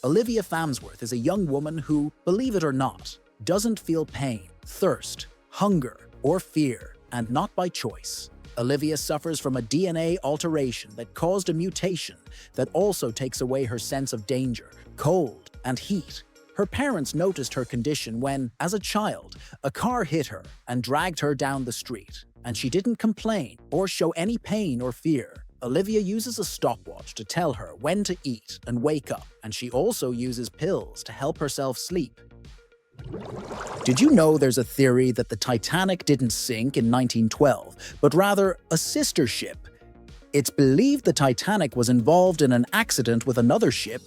Olivia Famsworth is a young woman who, believe it or not, doesn't feel pain, thirst, hunger, or fear, and not by choice. Olivia suffers from a DNA alteration that caused a mutation that also takes away her sense of danger, cold, and heat. Her parents noticed her condition when, as a child, a car hit her and dragged her down the street, and she didn't complain or show any pain or fear. Olivia uses a stopwatch to tell her when to eat and wake up, and she also uses pills to help herself sleep. Did you know there's a theory that the Titanic didn't sink in 1912, but rather a sister ship? It's believed the Titanic was involved in an accident with another ship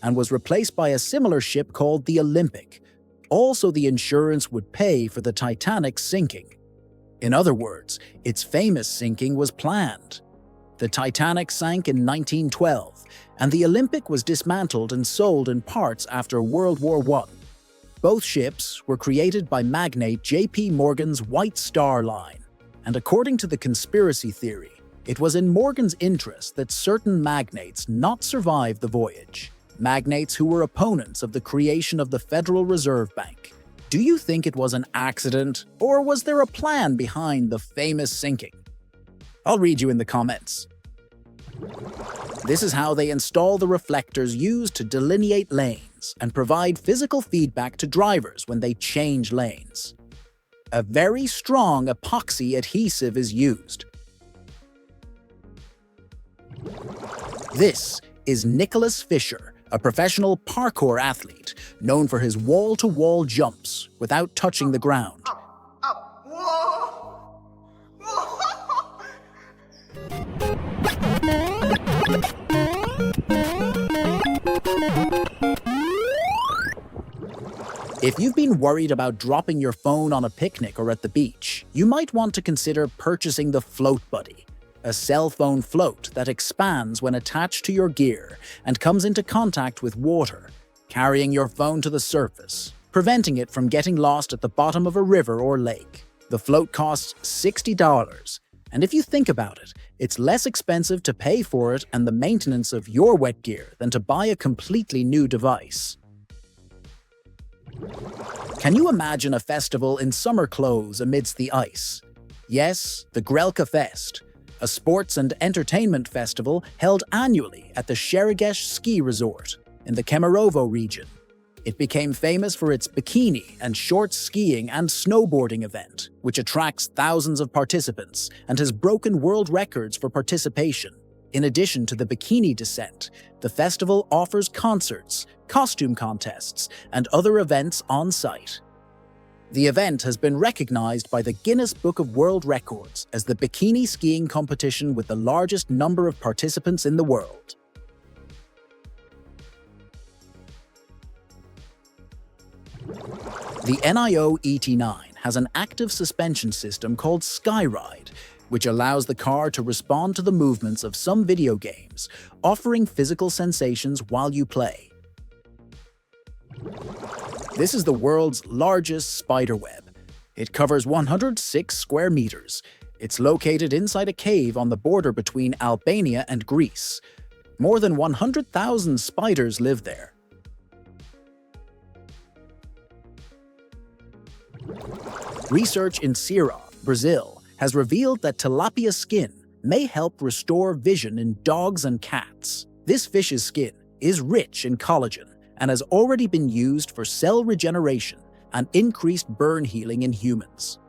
and was replaced by a similar ship called the Olympic. Also, the insurance would pay for the Titanic sinking. In other words, its famous sinking was planned. The Titanic sank in 1912, and the Olympic was dismantled and sold in parts after World War I. Both ships were created by magnate J.P. Morgan's White Star Line, and according to the conspiracy theory, it was in Morgan's interest that certain magnates not survive the voyage, magnates who were opponents of the creation of the Federal Reserve Bank. Do you think it was an accident, or was there a plan behind the famous sinking? I'll read you in the comments. This is how they install the reflectors used to delineate lanes and provide physical feedback to drivers when they change lanes. A very strong epoxy adhesive is used. This is Nicholas Fisher, a professional parkour athlete known for his wall-to-wall jumps without touching the ground. If you've been worried about dropping your phone on a picnic or at the beach, you might want to consider purchasing the Float Buddy, a cell phone float that expands when attached to your gear and comes into contact with water, carrying your phone to the surface, preventing it from getting lost at the bottom of a river or lake. The float costs $60, and if you think about it, it's less expensive to pay for it and the maintenance of your wet gear than to buy a completely new device. Can you imagine a festival in summer clothes amidst the ice? Yes, the Grelka Fest, a sports and entertainment festival held annually at the Sherigesh Ski Resort in the Kemerovo region. It became famous for its bikini and short skiing and snowboarding event, which attracts thousands of participants and has broken world records for participation. In addition to the bikini descent, the festival offers concerts, costume contests, and other events on site. The event has been recognized by the Guinness Book of World Records as the bikini skiing competition with the largest number of participants in the world. The NIO ET9 has an active suspension system called Skyride, which allows the car to respond to the movements of some video games, offering physical sensations while you play. This is the world's largest spider web. It covers 106 square meters. It's located inside a cave on the border between Albania and Greece. More than 100,000 spiders live there. Research in Ceará, Brazil, has revealed that tilapia skin may help restore vision in dogs and cats. This fish's skin is rich in collagen and has already been used for cell regeneration and increased burn healing in humans.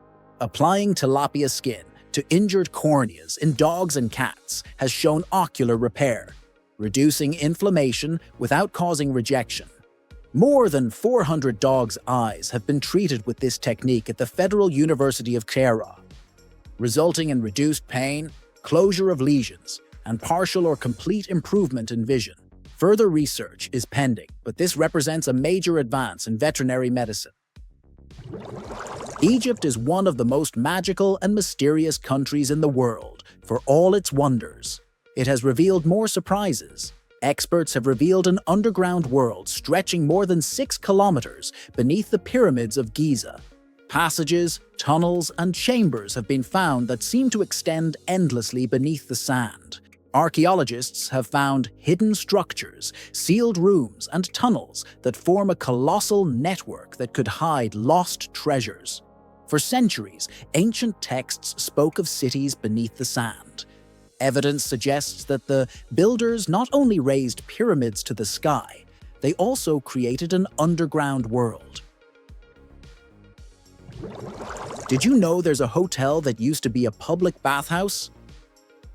Applying tilapia skin to injured corneas in dogs and cats has shown ocular repair, reducing inflammation without causing rejection. More than 400 dogs' eyes have been treated with this technique at the Federal University of Ceará, resulting in reduced pain, closure of lesions, and partial or complete improvement in vision. Further research is pending, but this represents a major advance in veterinary medicine. Egypt is one of the most magical and mysterious countries in the world for all its wonders. It has revealed more surprises. Experts have revealed an underground world stretching more than 6 kilometers beneath the pyramids of Giza. Passages, tunnels, and chambers have been found that seem to extend endlessly beneath the sand. Archaeologists have found hidden structures, sealed rooms, and tunnels that form a colossal network that could hide lost treasures. For centuries, ancient texts spoke of cities beneath the sand. Evidence suggests that the builders not only raised pyramids to the sky, they also created an underground world. Did you know there's a hotel that used to be a public bathhouse?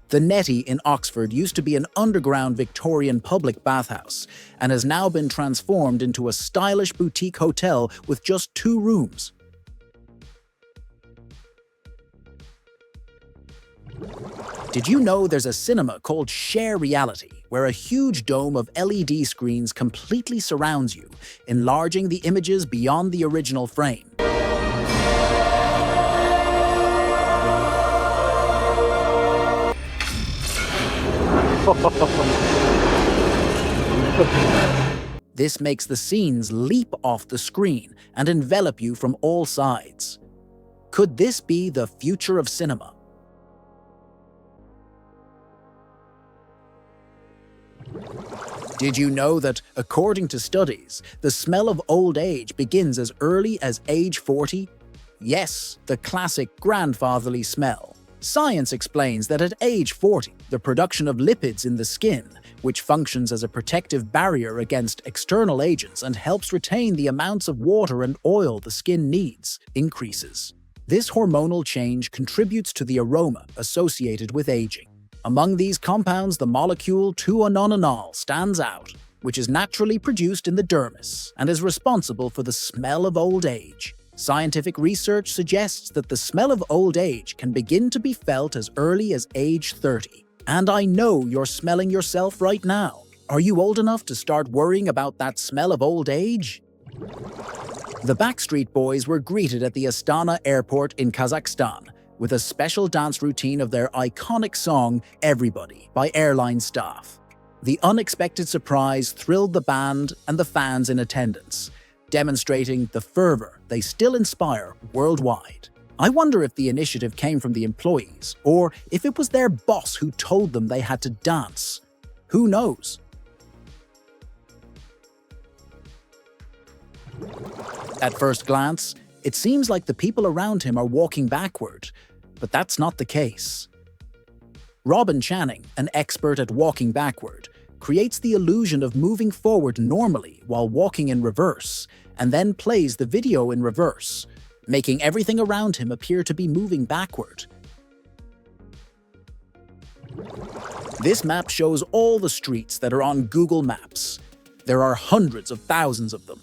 The Nettie in Oxford used to be an underground Victorian public bathhouse and has now been transformed into a stylish boutique hotel with just 2 rooms. Did you know there's a cinema called Share Reality, where a huge dome of LED screens completely surrounds you, enlarging the images beyond the original frame? This makes the scenes leap off the screen and envelop you from all sides. Could this be the future of cinema? Did you know that, according to studies, the smell of old age begins as early as age 40? Yes, the classic grandfatherly smell. Science explains that at age 40, the production of lipids in the skin, which functions as a protective barrier against external agents and helps retain the amounts of water and oil the skin needs, increases. This hormonal change contributes to the aroma associated with aging. Among these compounds, the molecule 2-anonanol stands out, which is naturally produced in the dermis and is responsible for the smell of old age. Scientific research suggests that the smell of old age can begin to be felt as early as age 30. And I know you're smelling yourself right now. Are you old enough to start worrying about that smell of old age? The Backstreet Boys were greeted at the Astana airport in Kazakhstan with a special dance routine of their iconic song, Everybody, by airline staff. The unexpected surprise thrilled the band and the fans in attendance, demonstrating the fervor they still inspire worldwide. I wonder if the initiative came from the employees, or if it was their boss who told them they had to dance. Who knows? At first glance, it seems like the people around him are walking backward, but that's not the case. Robin Channing, an expert at walking backward, creates the illusion of moving forward normally while walking in reverse, and then plays the video in reverse, making everything around him appear to be moving backward. This map shows all the streets that are on Google Maps. There are hundreds of thousands of them.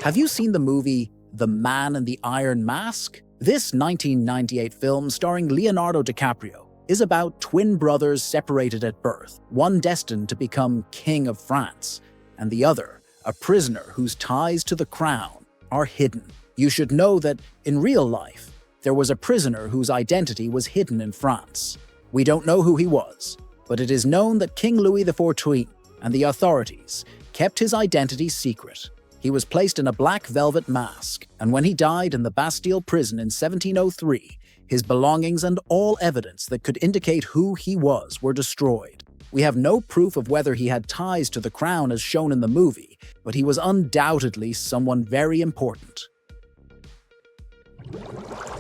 Have you seen the movie The Man in the Iron Mask? This 1998 film starring Leonardo DiCaprio is about twin brothers separated at birth, one destined to become King of France, and the other a prisoner whose ties to the crown are hidden. You should know that, in real life, there was a prisoner whose identity was hidden in France. We don't know who he was, but it is known that King Louis XIV and the authorities kept his identity secret. He was placed in a black velvet mask, and when he died in the Bastille prison in 1703, his belongings and all evidence that could indicate who he was were destroyed. We have no proof of whether he had ties to the crown as shown in the movie, but he was undoubtedly someone very important.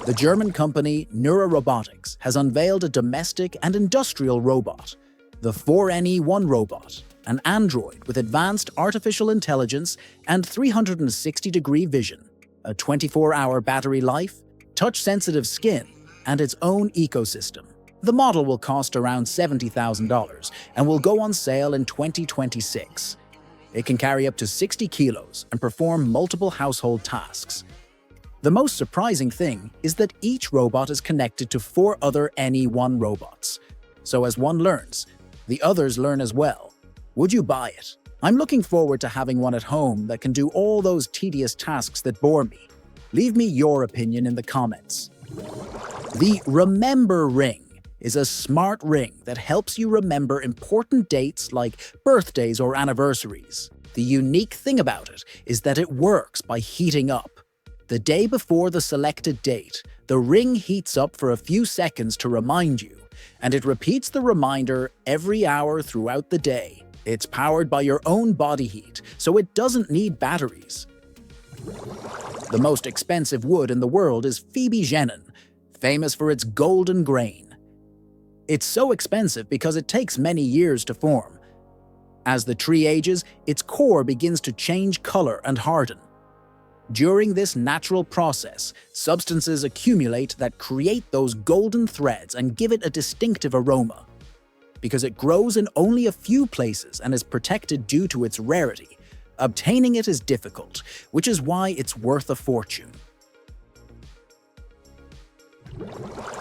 The German company Neurorobotics has unveiled a domestic and industrial robot, the 4NE1 robot, an android with advanced artificial intelligence and 360-degree vision, a 24-hour battery life, touch-sensitive skin, and its own ecosystem. The model will cost around $70,000 and will go on sale in 2026. It can carry up to 60 kilos and perform multiple household tasks. The most surprising thing is that each robot is connected to 4 other NE1 robots. So as one learns, the others learn as well. Would you buy it? I'm looking forward to having one at home that can do all those tedious tasks that bore me. Leave me your opinion in the comments. The Remember Ring is a smart ring that helps you remember important dates like birthdays or anniversaries. The unique thing about it is that it works by heating up. The day before the selected date, the ring heats up for a few seconds to remind you, and it repeats the reminder every hour throughout the day. It's powered by your own body heat, so it doesn't need batteries. The most expensive wood in the world is Phoebe Genin, famous for its golden grain. It's so expensive because it takes many years to form. As the tree ages, its core begins to change color and harden. During this natural process, substances accumulate that create those golden threads and give it a distinctive aroma. Because it grows in only a few places and is protected due to its rarity, obtaining it is difficult, which is why it's worth a fortune.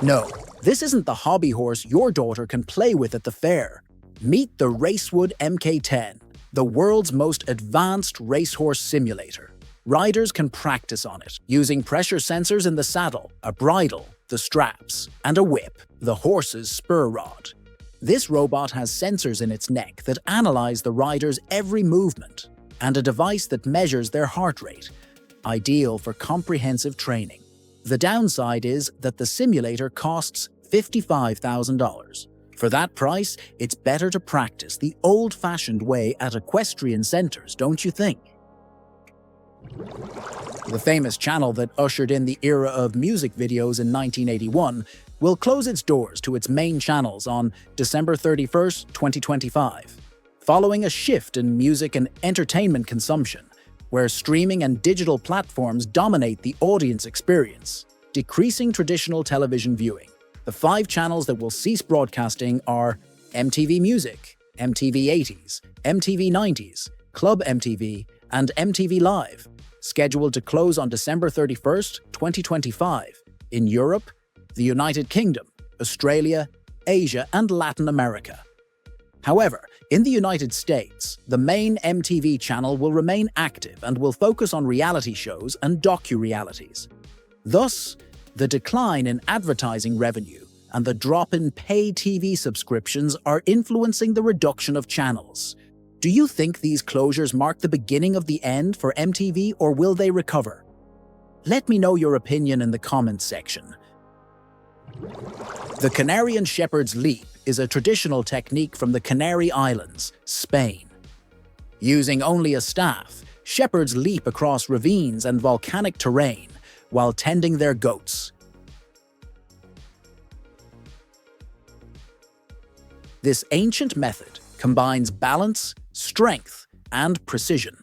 No, this isn't the hobby horse your daughter can play with at the fair. Meet the Racewood MK10, the world's most advanced racehorse simulator. Riders can practice on it, using pressure sensors in the saddle, a bridle, the straps, and a whip, the horse's spur rod. This robot has sensors in its neck that analyze the rider's every movement, and a device that measures their heart rate, ideal for comprehensive training. The downside is that the simulator costs $55,000. For that price, it's better to practice the old-fashioned way at equestrian centers, don't you think? The famous channel that ushered in the era of music videos in 1981 will close its doors to its main channels on December 31st, 2025, following a shift in music and entertainment consumption, where streaming and digital platforms dominate the audience experience, decreasing traditional television viewing. The 5 channels that will cease broadcasting are MTV Music, MTV 80s, MTV 90s, Club MTV, and MTV Live, scheduled to close on December 31st, 2025, in Europe, the United Kingdom, Australia, Asia, and Latin America. However, in the United States, the main MTV channel will remain active and will focus on reality shows and docu-realities. Thus, the decline in advertising revenue and the drop in pay TV subscriptions are influencing the reduction of channels. Do you think these closures mark the beginning of the end for MTV, or will they recover? Let me know your opinion in the comments section. The Canarian Shepherd's Leap is a traditional technique from the Canary Islands, Spain. Using only a staff, shepherds leap across ravines and volcanic terrain while tending their goats. This ancient method combines balance, strength, and precision.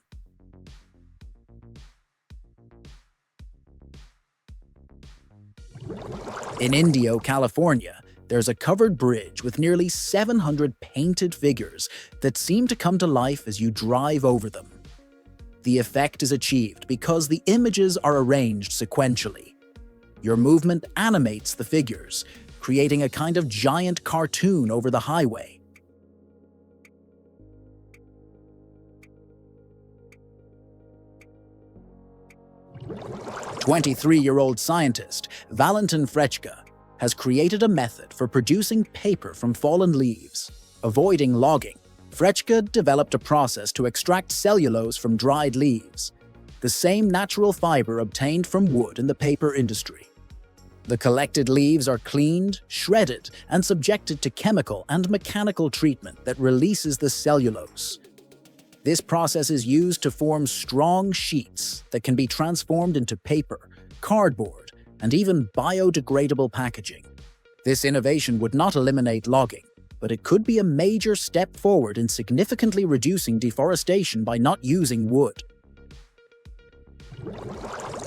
In Indio, California, there's a covered bridge with nearly 700 painted figures that seem to come to life as you drive over them. The effect is achieved because the images are arranged sequentially. Your movement animates the figures, creating a kind of giant cartoon over the highway. 23-year-old scientist Valentin Frechka has created a method for producing paper from fallen leaves. Avoiding logging, Frechka developed a process to extract cellulose from dried leaves, the same natural fiber obtained from wood in the paper industry. The collected leaves are cleaned, shredded, and subjected to chemical and mechanical treatment that releases the cellulose. This process is used to form strong sheets that can be transformed into paper, cardboard, and even biodegradable packaging. This innovation would not eliminate logging, but it could be a major step forward in significantly reducing deforestation by not using wood.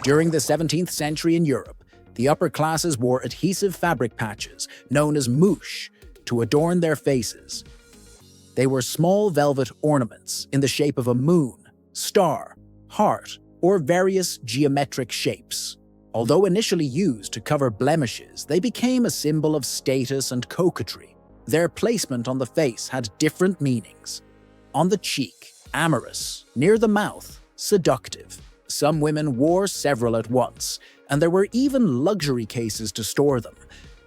During the 17th century in Europe, the upper classes wore adhesive fabric patches, known as mouches, to adorn their faces. They were small velvet ornaments in the shape of a moon, star, heart, or various geometric shapes. Although initially used to cover blemishes, they became a symbol of status and coquetry. Their placement on the face had different meanings. On the cheek, amorous; near the mouth, seductive. Some women wore several at once, and there were even luxury cases to store them.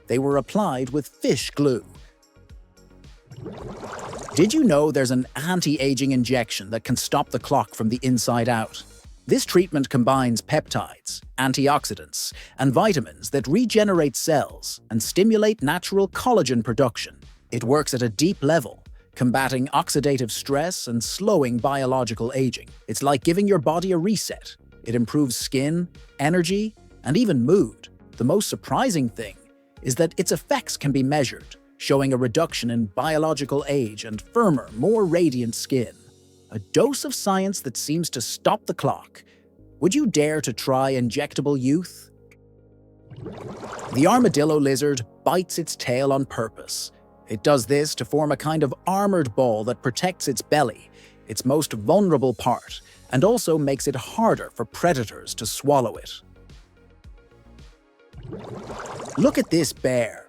They were applied with fish glue. Did you know there's an anti-aging injection that can stop the clock from the inside out? This treatment combines peptides, antioxidants, and vitamins that regenerate cells and stimulate natural collagen production. It works at a deep level, combating oxidative stress and slowing biological aging. It's like giving your body a reset. It improves skin, energy, and even mood. The most surprising thing is that its effects can be measured. showing a reduction in biological age and firmer, more radiant skin. A dose of science that seems to stop the clock. Would you dare to try injectable youth? The armadillo lizard bites its tail on purpose. It does this to form a kind of armored ball that protects its belly, its most vulnerable part, and also makes it harder for predators to swallow it. Look at this bear.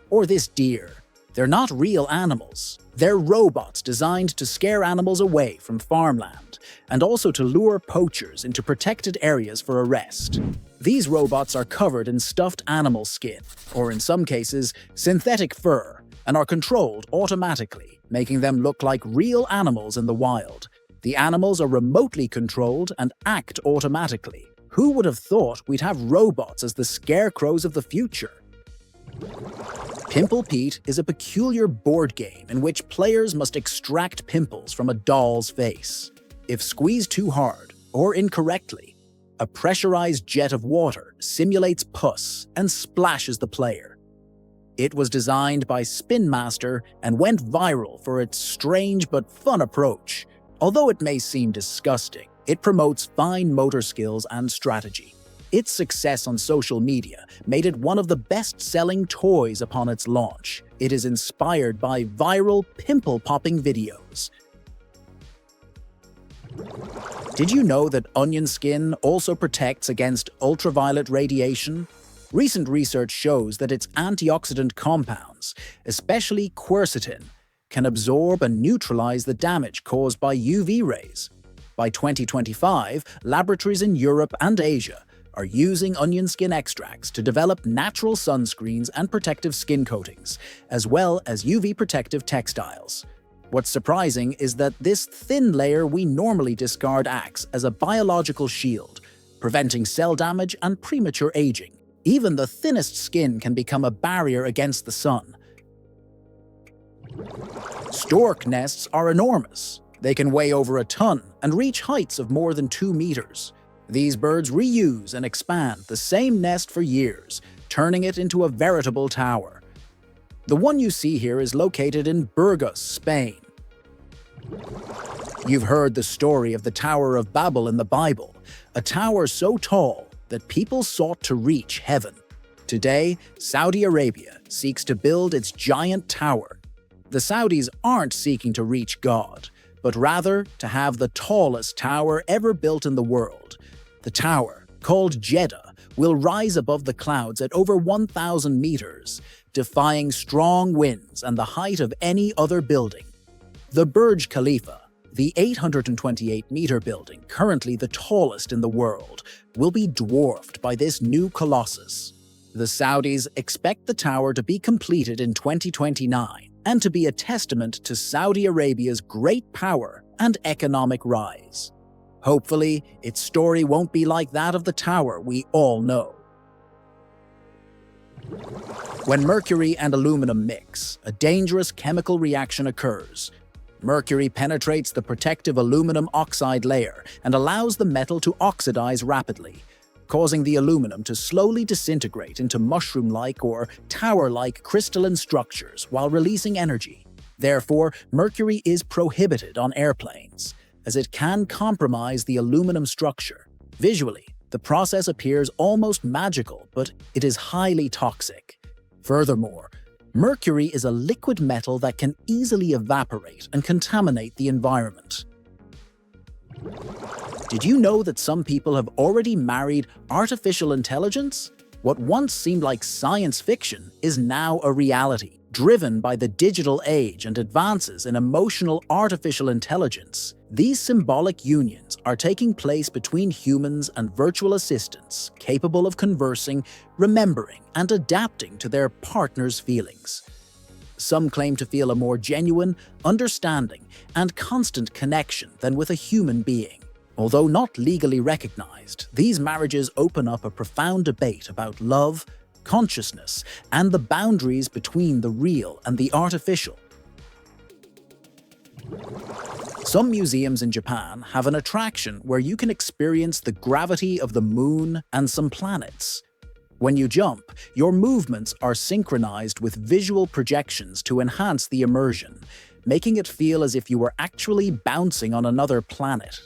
Or this deer. They're not real animals. They're robots designed to scare animals away from farmland, and also to lure poachers into protected areas for arrest. These robots are covered in stuffed animal skin, or in some cases, synthetic fur, and are controlled automatically, making them look like real animals in the wild. The animals are remotely controlled and act automatically. Who would have thought we'd have robots as the scarecrows of the future? Pimple Pete is a peculiar board game in which players must extract pimples from a doll's face. If squeezed too hard or incorrectly, a pressurized jet of water simulates pus and splashes the player. It was designed by Spin Master and went viral for its strange but fun approach. Although it may seem disgusting, it promotes fine motor skills and strategy. Its success on social media made it one of the best-selling toys upon its launch. It is inspired by viral pimple-popping videos. Did you know that onion skin also protects against ultraviolet radiation? Recent research shows that its antioxidant compounds, especially quercetin, can absorb and neutralize the damage caused by UV rays. By 2025, laboratories in Europe and Asia are using onion skin extracts to develop natural sunscreens and protective skin coatings, as well as UV protective textiles. What's surprising is that this thin layer we normally discard acts as a biological shield, preventing cell damage and premature aging. Even the thinnest skin can become a barrier against the sun. Stork nests are enormous. They can weigh over a ton and reach heights of more than 2 meters. These birds reuse and expand the same nest for years, turning it into a veritable tower. The one you see here is located in Burgos, Spain. You've heard the story of the Tower of Babel in the Bible, a tower so tall that people sought to reach heaven. Today, Saudi Arabia seeks to build its giant tower. The Saudis aren't seeking to reach God, but rather to have the tallest tower ever built in the world. The tower, called Jeddah, will rise above the clouds at over 1,000 meters, defying strong winds and the height of any other building. The Burj Khalifa, the 828-meter building, currently the tallest in the world, will be dwarfed by this new colossus. The Saudis expect the tower to be completed in 2029 and to be a testament to Saudi Arabia's great power and economic rise. Hopefully, its story won't be like that of the tower we all know. When mercury and aluminum mix, a dangerous chemical reaction occurs. Mercury penetrates the protective aluminum oxide layer and allows the metal to oxidize rapidly, causing the aluminum to slowly disintegrate into mushroom-like or tower-like crystalline structures while releasing energy. Therefore, mercury is prohibited on airplanes, as it can compromise the aluminum structure. Visually, the process appears almost magical, but it is highly toxic. Furthermore, mercury is a liquid metal that can easily evaporate and contaminate the environment. Did you know that some people have already married artificial intelligence? What once seemed like science fiction is now a reality, driven by the digital age and advances in emotional artificial intelligence. These symbolic unions are taking place between humans and virtual assistants capable of conversing, remembering, and adapting to their partner's feelings. Some claim to feel a more genuine, understanding, and constant connection than with a human being. Although not legally recognized, these marriages open up a profound debate about love, consciousness, and the boundaries between the real and the artificial. Some museums in Japan have an attraction where you can experience the gravity of the moon and some planets. When you jump, your movements are synchronized with visual projections to enhance the immersion, making it feel as if you were actually bouncing on another planet.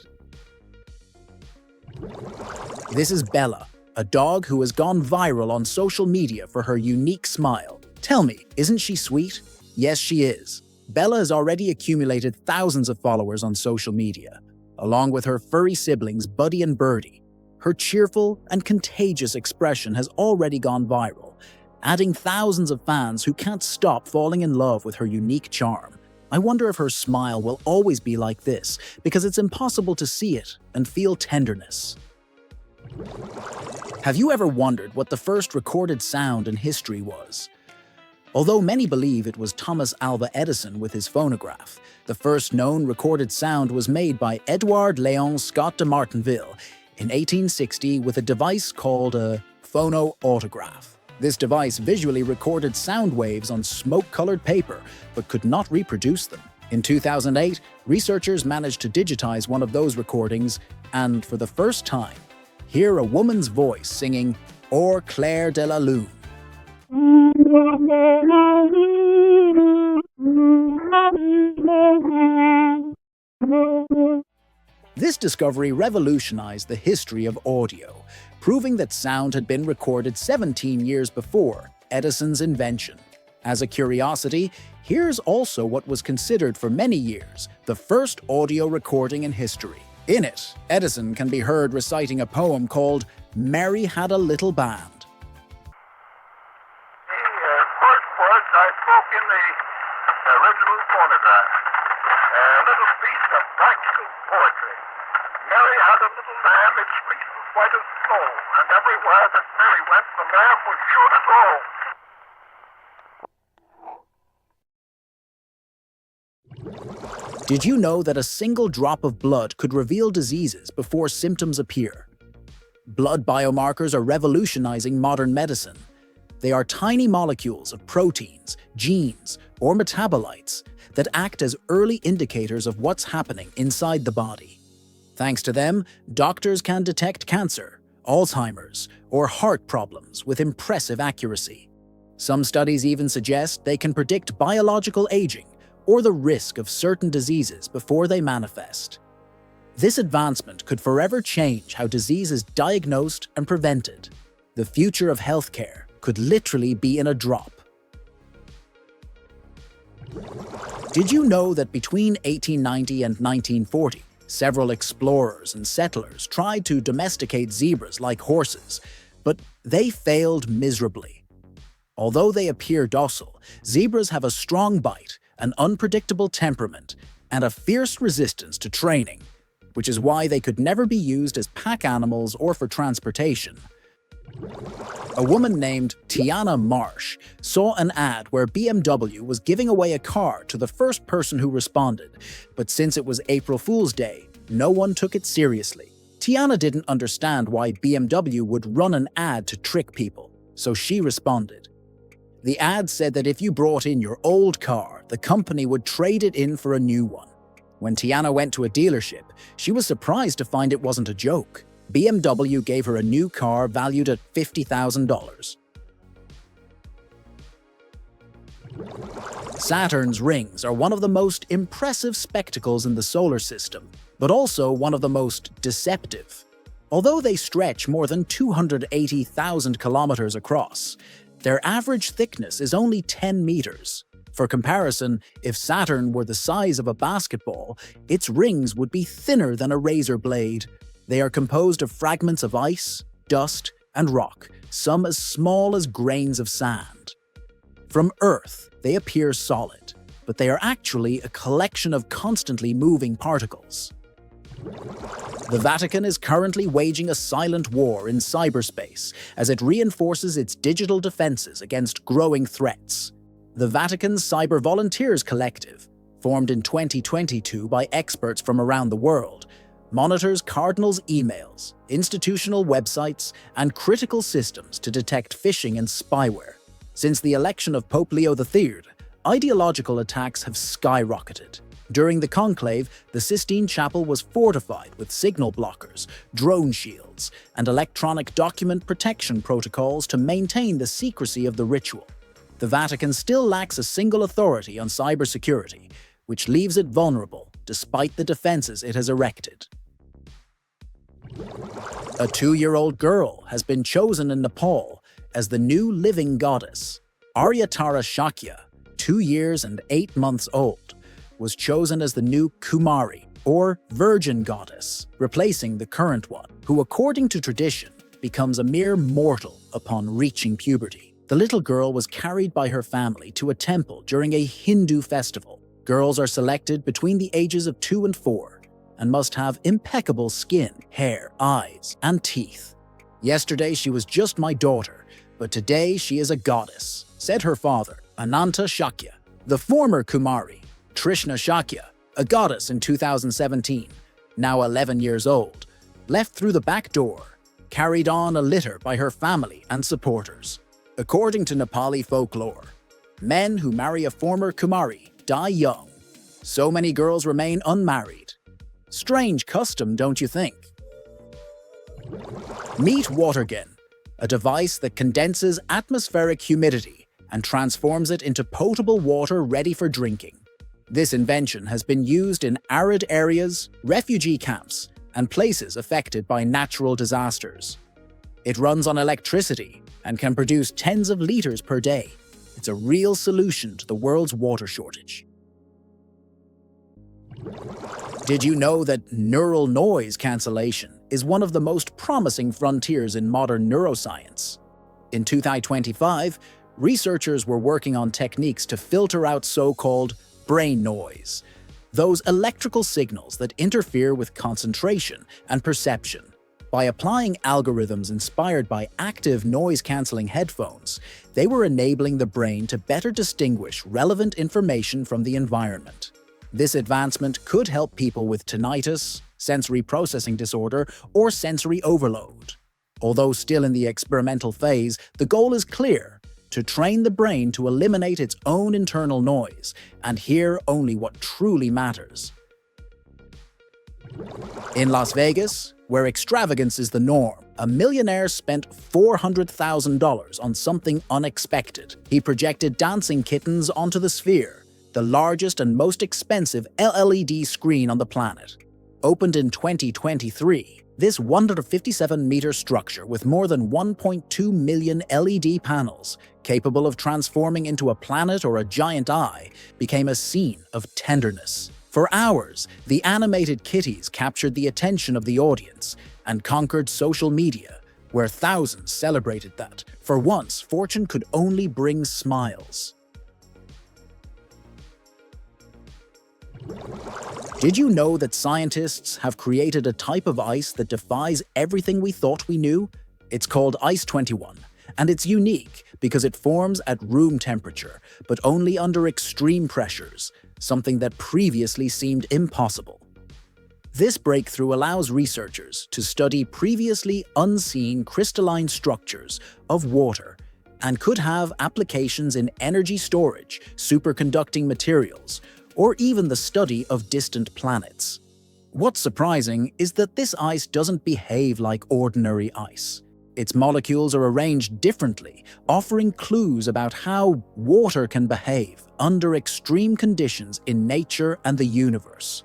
This is Bella, a dog who has gone viral on social media for her unique smile. Tell me, isn't she sweet? Yes, she is. Bella has already accumulated thousands of followers on social media, along with her furry siblings Buddy and Birdie. Her cheerful and contagious expression has already gone viral, adding thousands of fans who can't stop falling in love with her unique charm. I wonder if her smile will always be like this, because it's impossible to see it and feel tenderness. Have you ever wondered what the first recorded sound in history was? Although many believe it was Thomas Alva Edison with his phonograph, the first known recorded sound was made by Edouard Léon Scott de Martinville in 1860 with a device called a phono-autograph. This device visually recorded sound waves on smoke-colored paper, but could not reproduce them. In 2008, researchers managed to digitize one of those recordings and, for the first time, hear a woman's voice singing Au clair de la lune. This discovery revolutionized the history of audio, proving that sound had been recorded 17 years before Edison's invention. As a curiosity, here's also what was considered for many years the first audio recording in history. In it, Edison can be heard reciting a poem called Mary Had a Little Band. The first words I spoke in the original phonograph. A little piece of practical poetry. Mary had a little lamb, its fleece was white as snow, and everywhere that Mary went, the lamb was sure to go. Did you know that a single drop of blood could reveal diseases before symptoms appear? Blood biomarkers are revolutionizing modern medicine. They are tiny molecules of proteins, genes, or metabolites that act as early indicators of what's happening inside the body. Thanks to them, doctors can detect cancer, Alzheimer's, or heart problems with impressive accuracy. Some studies even suggest they can predict biological aging or the risk of certain diseases before they manifest. This advancement could forever change how disease is diagnosed and prevented. The future of healthcare could literally be in a drop. Did you know that between 1890 and 1940, several explorers and settlers tried to domesticate zebras like horses, but they failed miserably? Although they appear docile, zebras have a strong bite, an unpredictable temperament, and a fierce resistance to training, which is why they could never be used as pack animals or for transportation. A woman named Tiana Marsh saw an ad where BMW was giving away a car to the first person who responded, but since it was April Fool's Day, no one took it seriously. Tiana didn't understand why BMW would run an ad to trick people, so she responded. The ad said that if you brought in your old car, the company would trade it in for a new one. When Tiana went to a dealership, she was surprised to find it wasn't a joke. BMW gave her a new car valued at $50,000. Saturn's rings are one of the most impressive spectacles in the solar system, but also one of the most deceptive. Although they stretch more than 280,000 kilometers across, their average thickness is only 10 meters. For comparison, if Saturn were the size of a basketball, its rings would be thinner than a razor blade. They are composed of fragments of ice, dust, and rock, some as small as grains of sand. From Earth, they appear solid, but they are actually a collection of constantly moving particles. The Vatican is currently waging a silent war in cyberspace as it reinforces its digital defenses against growing threats. The Vatican's Cyber Volunteers Collective, formed in 2022 by experts from around the world, monitors cardinals' emails, institutional websites, and critical systems to detect phishing and spyware. Since the election of Pope Leo III, ideological attacks have skyrocketed. During the conclave, the Sistine Chapel was fortified with signal blockers, drone shields, and electronic document protection protocols to maintain the secrecy of the ritual. The Vatican still lacks a single authority on cybersecurity, which leaves it vulnerable despite the defenses it has erected. A 2-year-old girl has been chosen in Nepal as the new living goddess. Aryatara Shakya, 2 years and 8 months old, was chosen as the new Kumari, or virgin goddess, replacing the current one, who according to tradition becomes a mere mortal upon reaching puberty. The little girl was carried by her family to a temple during a Hindu festival. Girls are selected between the ages of 2 and 4 and must have impeccable skin, hair, eyes, and teeth. Yesterday she was just my daughter, but today she is a goddess, said her father, Ananta Shakya. The former Kumari, Trishna Shakya, a goddess in 2017, now 11 years old, left through the back door, carried on a litter by her family and supporters. According to Nepali folklore, men who marry a former Kumari die young. So many girls remain unmarried. Strange custom, don't you think? Meet Watergen, a device that condenses atmospheric humidity and transforms it into potable water ready for drinking. This invention has been used in arid areas, refugee camps, and places affected by natural disasters. It runs on electricity and can produce tens of liters per day. It's a real solution to the world's water shortage. Did you know that neural noise cancellation is one of the most promising frontiers in modern neuroscience? In 2025, researchers were working on techniques to filter out so-called brain noise, those electrical signals that interfere with concentration and perception. By applying algorithms inspired by active noise-canceling headphones, they were enabling the brain to better distinguish relevant information from the environment. This advancement could help people with tinnitus, sensory processing disorder, or sensory overload. Although still in the experimental phase, the goal is clear: to train the brain to eliminate its own internal noise and hear only what truly matters. In Las Vegas, where extravagance is the norm, a millionaire spent $400,000 on something unexpected. He projected dancing kittens onto the Sphere, the largest and most expensive LED screen on the planet. Opened in 2023, this 157-meter structure with more than 1.2 million LED panels, capable of transforming into a planet or a giant eye, became a scene of tenderness. For hours, the animated kitties captured the attention of the audience and conquered social media, where thousands celebrated that, for once, fortune could only bring smiles. Did you know that scientists have created a type of ice that defies everything we thought we knew? It's called Ice 21, and it's unique because it forms at room temperature, but only under extreme pressures, something that previously seemed impossible. This breakthrough allows researchers to study previously unseen crystalline structures of water and could have applications in energy storage, superconducting materials, or even the study of distant planets. What's surprising is that this ice doesn't behave like ordinary ice. Its molecules are arranged differently, offering clues about how water can behave under extreme conditions in nature and the universe.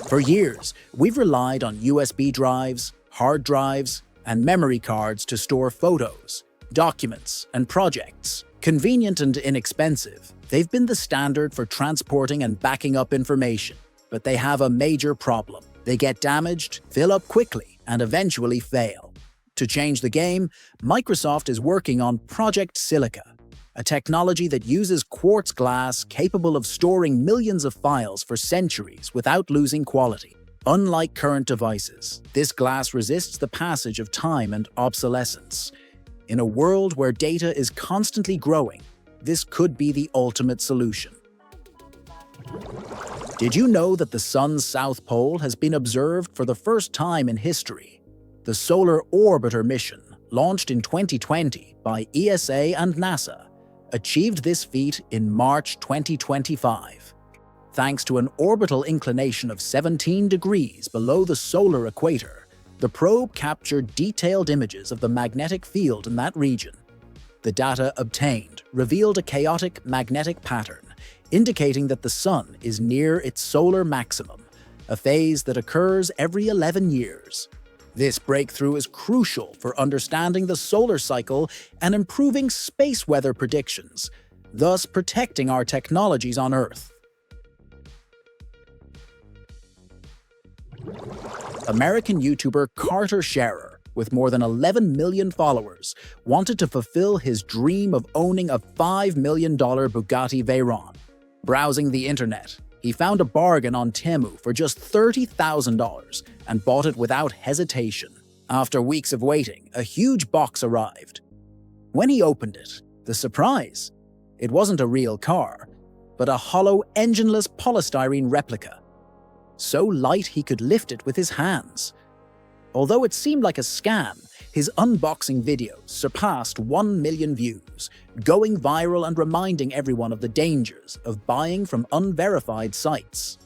For years, we've relied on USB drives, hard drives, and memory cards to store photos, documents, and projects. Convenient and inexpensive, they've been the standard for transporting and backing up information. But they have a major problem. They get damaged, fill up quickly, and eventually fail. To change the game, Microsoft is working on Project Silica, a technology that uses quartz glass capable of storing millions of files for centuries without losing quality. Unlike current devices, this glass resists the passage of time and obsolescence. In a world where data is constantly growing, this could be the ultimate solution. Did you know that the Sun's South Pole has been observed for the first time in history? The Solar Orbiter mission, launched in 2020 by ESA and NASA, achieved this feat in March 2025. Thanks to an orbital inclination of 17 degrees below the solar equator, the probe captured detailed images of the magnetic field in that region. The data obtained revealed a chaotic magnetic pattern, indicating that the Sun is near its solar maximum, a phase that occurs every 11 years. This breakthrough is crucial for understanding the solar cycle and improving space weather predictions, thus protecting our technologies on Earth. American YouTuber Carter Scherer, with more than 11 million followers, wanted to fulfill his dream of owning a $5 million Bugatti Veyron. Browsing the internet, he found a bargain on Temu for just $30,000 and bought it without hesitation. After weeks of waiting, a huge box arrived. When he opened it, the surprise! It wasn't a real car, but a hollow, engineless polystyrene replica. So light he could lift it with his hands. Although it seemed like a scam, his unboxing videos surpassed 1 million views, going viral and reminding everyone of the dangers of buying from unverified sites.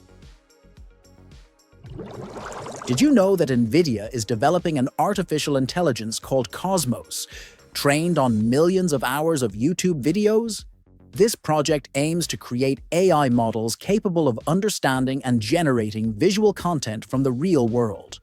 Did you know that NVIDIA is developing an artificial intelligence called Cosmos, trained on millions of hours of YouTube videos? This project aims to create AI models capable of understanding and generating visual content from the real world.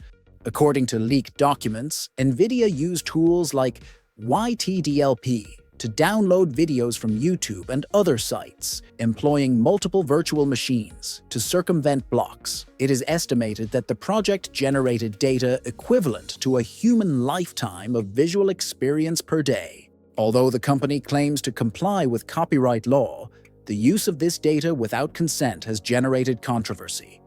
According to leaked documents, NVIDIA used tools like YTDLP to download videos from YouTube and other sites, employing multiple virtual machines to circumvent blocks. It is estimated that the project generated data equivalent to a human lifetime of visual experience per day. Although the company claims to comply with copyright law, the use of this data without consent has generated controversy.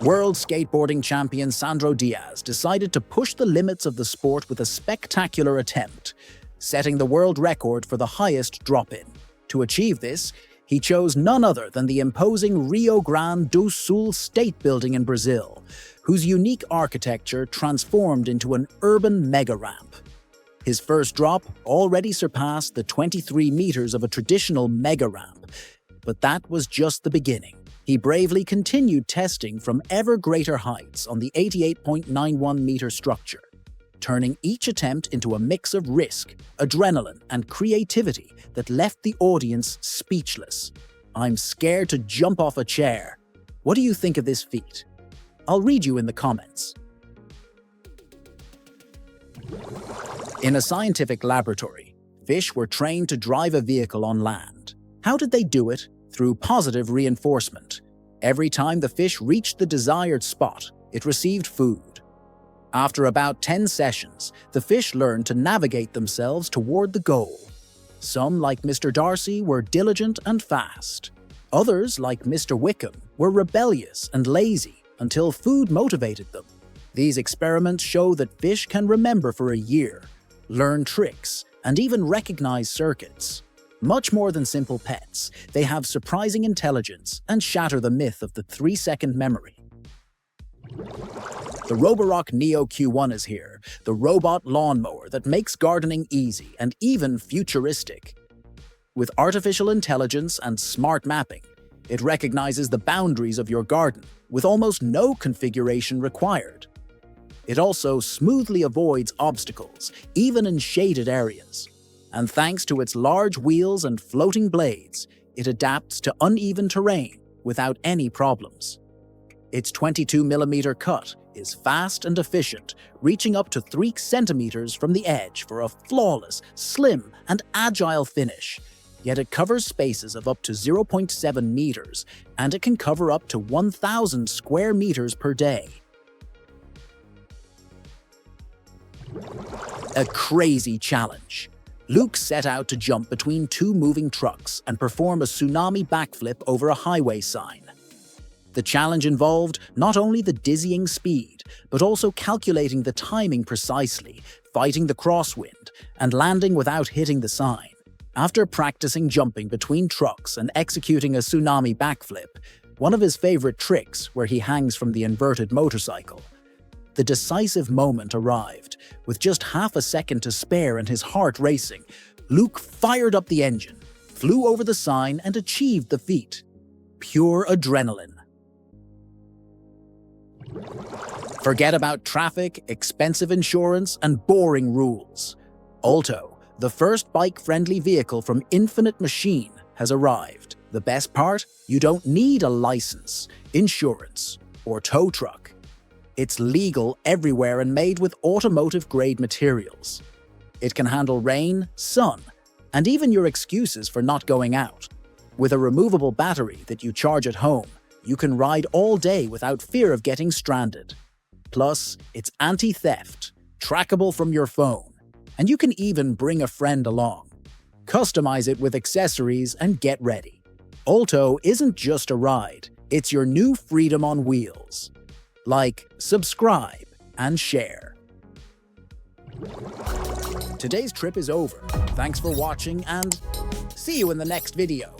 World skateboarding champion Sandro Diaz decided to push the limits of the sport with a spectacular attempt, setting the world record for the highest drop-in. To achieve this, he chose none other than the imposing Rio Grande do Sul state building in Brazil, whose unique architecture transformed into an urban mega-ramp. His first drop already surpassed the 23 meters of a traditional mega-ramp, but that was just the beginning. He bravely continued testing from ever greater heights on the 88.91-meter structure, turning each attempt into a mix of risk, adrenaline, and creativity that left the audience speechless. I'm scared to jump off a chair. What do you think of this feat? I'll read you in the comments. In a scientific laboratory, fish were trained to drive a vehicle on land. How did they do it? Through positive reinforcement. Every time the fish reached the desired spot, it received food. After about 10 sessions, the fish learned to navigate themselves toward the goal. Some, like Mr. Darcy, were diligent and fast. Others, like Mr. Wickham, were rebellious and lazy until food motivated them. These experiments show that fish can remember for a year, learn tricks, and even recognize circuits. Much more than simple pets, they have surprising intelligence and shatter the myth of the 3-second memory. The Roborock Neo Q1 is here, the robot lawnmower that makes gardening easy and even futuristic. With artificial intelligence and smart mapping, it recognizes the boundaries of your garden with almost no configuration required. It also smoothly avoids obstacles, even in shaded areas. And thanks to its large wheels and floating blades, it adapts to uneven terrain without any problems. Its 22mm cut is fast and efficient, reaching up to 3 centimeters from the edge for a flawless, slim, and agile finish. Yet it covers spaces of up to 0.7 meters, and it can cover up to 1,000 square meters per day. A crazy challenge. Luke set out to jump between 2 moving trucks and perform a tsunami backflip over a highway sign. The challenge involved not only the dizzying speed, but also calculating the timing precisely, fighting the crosswind, and landing without hitting the sign. After practicing jumping between trucks and executing a tsunami backflip, one of his favorite tricks where he hangs from the inverted motorcycle, the decisive moment arrived. With just half a second to spare and his heart racing, Luke fired up the engine, flew over the sign and achieved the feat. Pure adrenaline. Forget about traffic, expensive insurance, and boring rules. Alto, the first bike-friendly vehicle from Infinite Machine, has arrived. The best part? You don't need a license, insurance, or tow truck. It's legal everywhere and made with automotive-grade materials. It can handle rain, sun, and even your excuses for not going out. With a removable battery that you charge at home, you can ride all day without fear of getting stranded. Plus, it's anti-theft, trackable from your phone, and you can even bring a friend along. Customize it with accessories and get ready. Alto isn't just a ride, it's your new freedom on wheels. Like, subscribe, and share. Today's trip is over. Thanks for watching and see you in the next video.